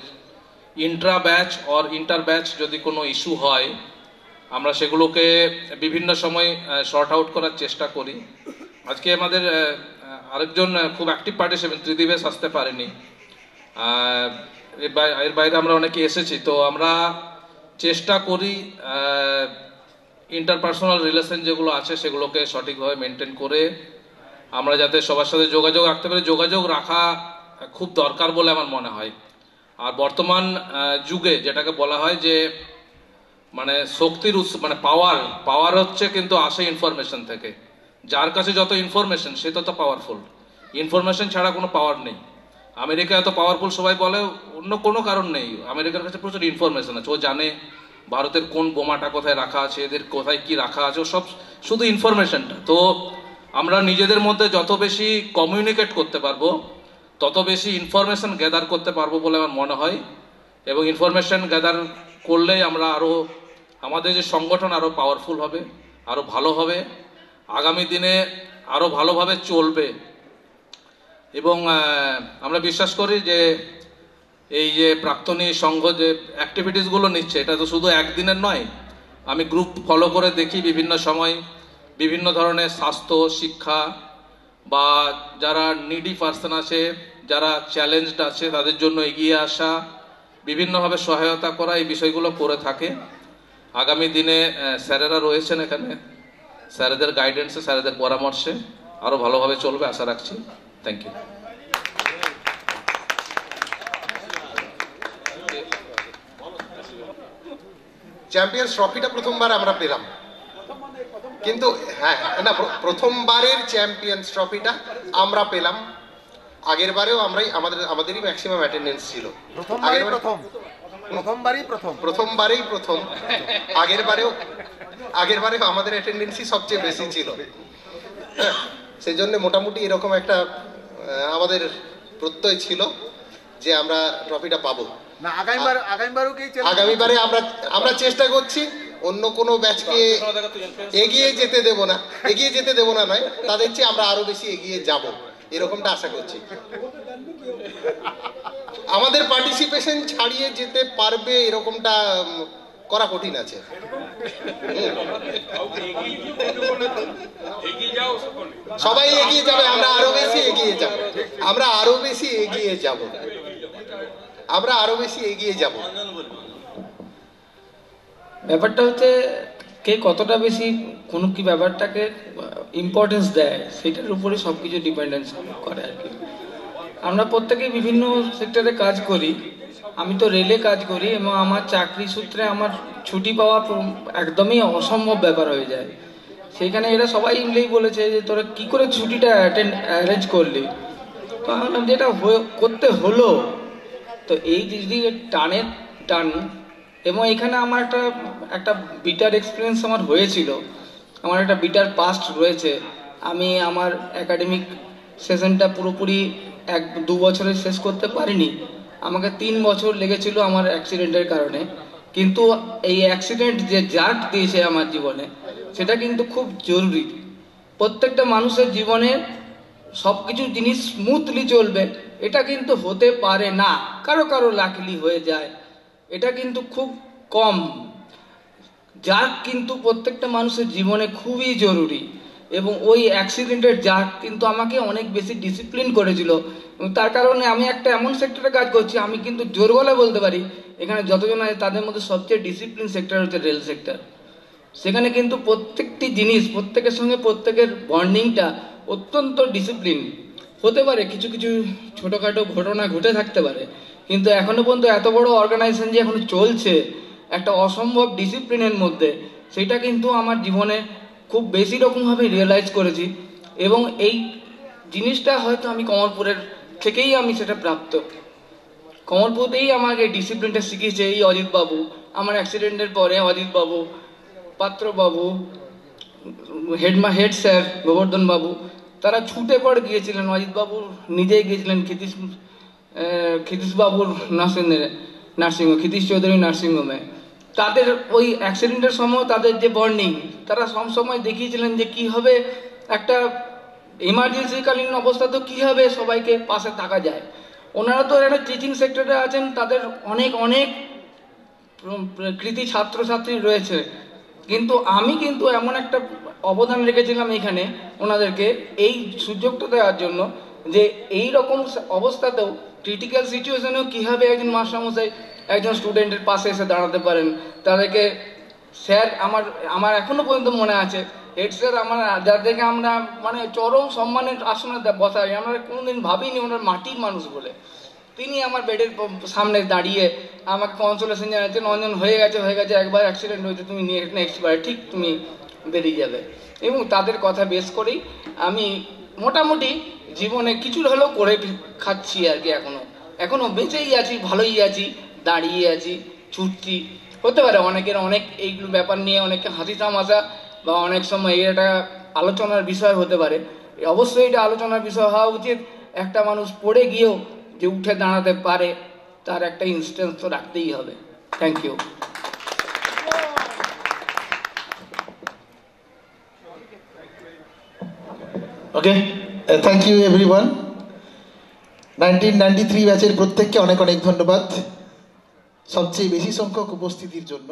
Intra batch or inter batch যদি কোনো ইস্যু হয়, আমরা সেগুলোকে বিভিন্ন সময় শর্ট আউট করার চেষ্টা করি। আজকে আমাদের আরেকজন খুব অ্যাক্টিভ পার্টিসিপেন্ট ত্রিদিবেশ আসতে পারেনি, এর বাইরে আমরা অনেকে এসেছি। তো আমরা চেষ্টা করি ইন্টারপার্সোনাল রিলেশন যেগুলো আছে সেগুলোকে সঠিকভাবে মেনটেন করে আমরা যাতে সবার সাথে যোগাযোগ রাখতে পারি। যোগাযোগ রাখা খুব দরকার বলে আমার মনে হয়। আর বর্তমান যুগে যেটাকে বলা হয় যে মানে শক্তির উৎস, মানে পাওয়ার হচ্ছে কিন্তু আসে ইনফরমেশন থেকে। যার কাছে যত ইনফরমেশন সে তত পাওয়ারফুল। ইনফরমেশন ছাড়া কোনো পাওয়ার নেই। আমেরিকা এত পাওয়ারফুল সবাই বলে, অন্য কোনো কারণ নেই। আমেরিকার কাছে প্রচুর ইনফরমেশন আছে, ও জানে ভারতের কোন বোমাটা কোথায় রাখা আছে, এদের কোথায় কি রাখা আছে, ও সব শুধু ইনফরমেশনটা। তো আমরা নিজেদের মধ্যে যত বেশি কমিউনিকেট করতে পারবো তত বেশি ইনফরমেশন গ্যাদার করতে পারবো বলে আমার মনে হয়, এবং ইনফরমেশন গ্যাদার করলেই আমরা আরও আমাদের যে সংগঠন আরও পাওয়ারফুল হবে, আরও ভালো হবে, আগামী দিনে আরও ভালোভাবে চলবে। এবং আমরা বিশ্বাস করি যে এই যে প্রাক্তনী সংঘ যে অ্যাক্টিভিটিসগুলো নিচ্ছে, এটা তো শুধু একদিনের নয়। আমি গ্রুপ ফলো করে দেখি বিভিন্ন সময় বিভিন্ন ধরনের স্বাস্থ্য, শিক্ষা বা যারা নিডি পার্সন আছে, যারা চ্যালেঞ্জড আছে, তাদের জন্য এগিয়ে আসা, বিভিন্নভাবে সহায়তা করা, এই বিষয়গুলো করে থাকে। আগামী দিনে স্যারেরা রয়েছেন এখানে, স্যারেদের গাইডেন্সে, স্যারেদের পরামর্শে আরও ভালোভাবে চলবে আশা রাখছি। Thank you. চ্যাম্পিয়ন্স ট্রফিটা প্রথমবার আমরা পেলাম, কিন্তু হ্যাঁ না, প্রথমবারের চ্যাম্পিয়ন্স ট্রফিটা আমরা পেলাম। আগের বারেও আমাদেরই ম্যাক্সিমাম অ্যাটেন্ডেন্স ছিল। প্রথমবারেই প্রথম। আগের বারেও আমাদের অ্যাটেন্ডেন্সই সবচেয়ে বেশি ছিল। সেই জন্য মোটামুটি এরকম একটা আমাদের প্রত্যয় ছিল যে আমরা ট্রফিটা পাবো। আগামীবারে আমরা চেষ্টা করছি অন্য কোনো ব্যাচকে এগিয়ে যেতে দেব না নয়, তাদের চেয়ে আমরা আরো বেশি এগিয়ে যাব, এরকমটা আশা করছি। আমাদের পার্টিসিপেশন ছাড়িয়ে যেতে পারবে এরকমটা করা কঠিন আছে। সবাই এগিয়ে যাবে, আমরা আরো বেশি এগিয়ে যাব, আমরা আরো বেশি এগিয়ে যাব। ব্যাপারটা হচ্ছে কে কতটা বেশি কোনো কি ব্যাপারটাকে ইম্পর্টেন্স দেয়, সেটার উপরে সব কিছু ডিপেন্ডেন্স করে আর কি। আমরা প্রত্যেকেই বিভিন্ন সেক্টরে কাজ করি। আমি তো রেলে কাজ করি এবং আমার চাকরি সূত্রে আমার ছুটি পাওয়া একদমই অসম্ভব ব্যাপার হয়ে যায়। সেইখানে এরা সবাই মিলেই বলেছে যে তোরা কি করে ছুটিটা অ্যারেঞ্জ করলি। তো আমি যেটা করতে হলো, তো এই যদি টান এবং এখানে আমার একটা বিটার এক্সপিরিয়েন্স আমার হয়েছিল, আমার একটা বিটার পাস্ট রয়েছে। আমি আমার একাডেমিক সেশনটা পুরোপুরি 1-2 বছরে শেষ করতে পারিনি। আমাকে 3 বছর লেগেছিল আমার অ্যাক্সিডেন্টের কারণে। কিন্তু এই অ্যাক্সিডেন্ট যে জার্ক দিয়েছে আমার জীবনে, সেটা কিন্তু খুব জরুরি। প্রত্যেকটা মানুষের জীবনে সব কিছু জিনিস স্মুথলি চলবে এটা কিন্তু হতে পারে না, কারো লাকিলি হয়ে যায়, এটা কিন্তু খুব কম। জার্ক কিন্তু প্রত্যেকটা মানুষের জীবনে খুবই জরুরি। এবং ওই অ্যাক্সিডেন্টের জার্ক কিন্তু আমাকে অনেক বেশি ডিসিপ্লিন করেছিল। এবং তার কারণে আমি একটা এমন সেক্টরে কাজ করছি, আমি কিন্তু জোর গলায় বলতে পারি এখানে যতজন আছে তাদের মধ্যে সবচেয়ে ডিসিপ্লিন সেক্টর হচ্ছে রেল সেক্টর। সেখানে কিন্তু প্রত্যেকটি জিনিস, প্রত্যেকের সঙ্গে প্রত্যেকের বন্ডিংটা অত্যন্ত ডিসিপ্লিন। হতে পারে কিছু কিছু ছোটোখাটো ঘটনা ঘটে থাকতে পারে, কিন্তু এখনো পর্যন্ত এত বড় অর্গানাইজেশন যে এখনো চলছে একটা অসম্ভব ডিসিপ্লিনের মধ্যে, সেটা কিন্তু আমার জীবনে খুব বেশি রকমভাবে রিয়েলাইজ করেছি। এবং এই জিনিসটা হয়তো আমি কমলপুরের থেকেই আমি সেটা প্রাপ্ত। কমলপুরেই আমাকে ডিসিপ্লিনটা শিখিয়েছে এই অজিত বাবু। আমার অ্যাক্সিডেন্টের পরে অজিত বাবু, পাত্রবাবু, হেড স্যার গোবর্ধন বাবু, তারা ছুটে পড়ে গিয়েছিলেন। অজিত বাবু নিজেই গিয়েছিলেন ক্ষিতীশ বাবুর ক্ষিতীশ চৌধুরী নার্সিংহোমে। তাদের ওই অ্যাক্সিডেন্টের সময় তাদের যে বন্ডিং, তারা সবসময় দেখিয়েছিলেন যে কীভাবে একটা এমার্জেন্সিকালীন অবস্থাতেও কীভাবে সবাইকে পাশে থাকা যায়। ওনারা তো একটা টিচিং সেক্টরে আছেন, তাদের অনেক কৃতি ছাত্রছাত্রী রয়েছে, কিন্তু আমি কিন্তু এমন একটা অবদান রেখেছিলাম এখানে ওনাদেরকে এই সুযোগটা দেওয়ার জন্য যে এই রকম অবস্থাতেও ক্রিটিক্যাল সিচুয়েশনেও কীভাবে একজন মাস্টারমশাই একজন স্টুডেন্টের পাশে এসে দাঁড়াতে পারেন। তাদেরকে স্যার আমার এখনো পর্যন্ত মনে আছে, হেড স্যার আমার যাদেরকে আমরা মানে চরম সম্মানের আসনে বসাই, আমরা কোনোদিন ভাবিনি ওনার মাটির মানুষ বলে। তিনি আমার বেডের সামনে দাঁড়িয়ে আমাকে কনসোলেশন জানাচ্ছেন, অঞ্জন হয়ে গেছে একবার অ্যাক্সিডেন্ট হয়েছে, তুমি নেক্সট বারে ঠিক তুমি বেরিয়ে যাবে। এবং তাদের কথা বেস করেই আমি মোটামুটি জীবনে কিছু হলেও করে খাচ্ছি আর কি। এখনো বেঁচেই আছি, ভালোই আছি, দাঁড়িয়ে আছি, ছুটছি। হতে পারে অনেকের অনেক এইগুলো ব্যাপার নিয়ে অনেকে হাসি তামাশা বা অনেক সময় এটা আলোচনার বিষয় হতে পারে। অবশ্যই এটা আলোচনার বিষয় হওয়া উচিত একটা মানুষ পড়ে গিয়েও যে উঠে দাঁড়াতে পারে তার একটা ইনস্ট্যান্স তো রাখতেই হবে। Thank you. Okay, thank you everyone. 1993 ব্যাচের প্রত্যেককে অনেক অনেক ধন্যবাদ সবচেয়ে বেশি সংখ্যক উপস্থিতির জন্য।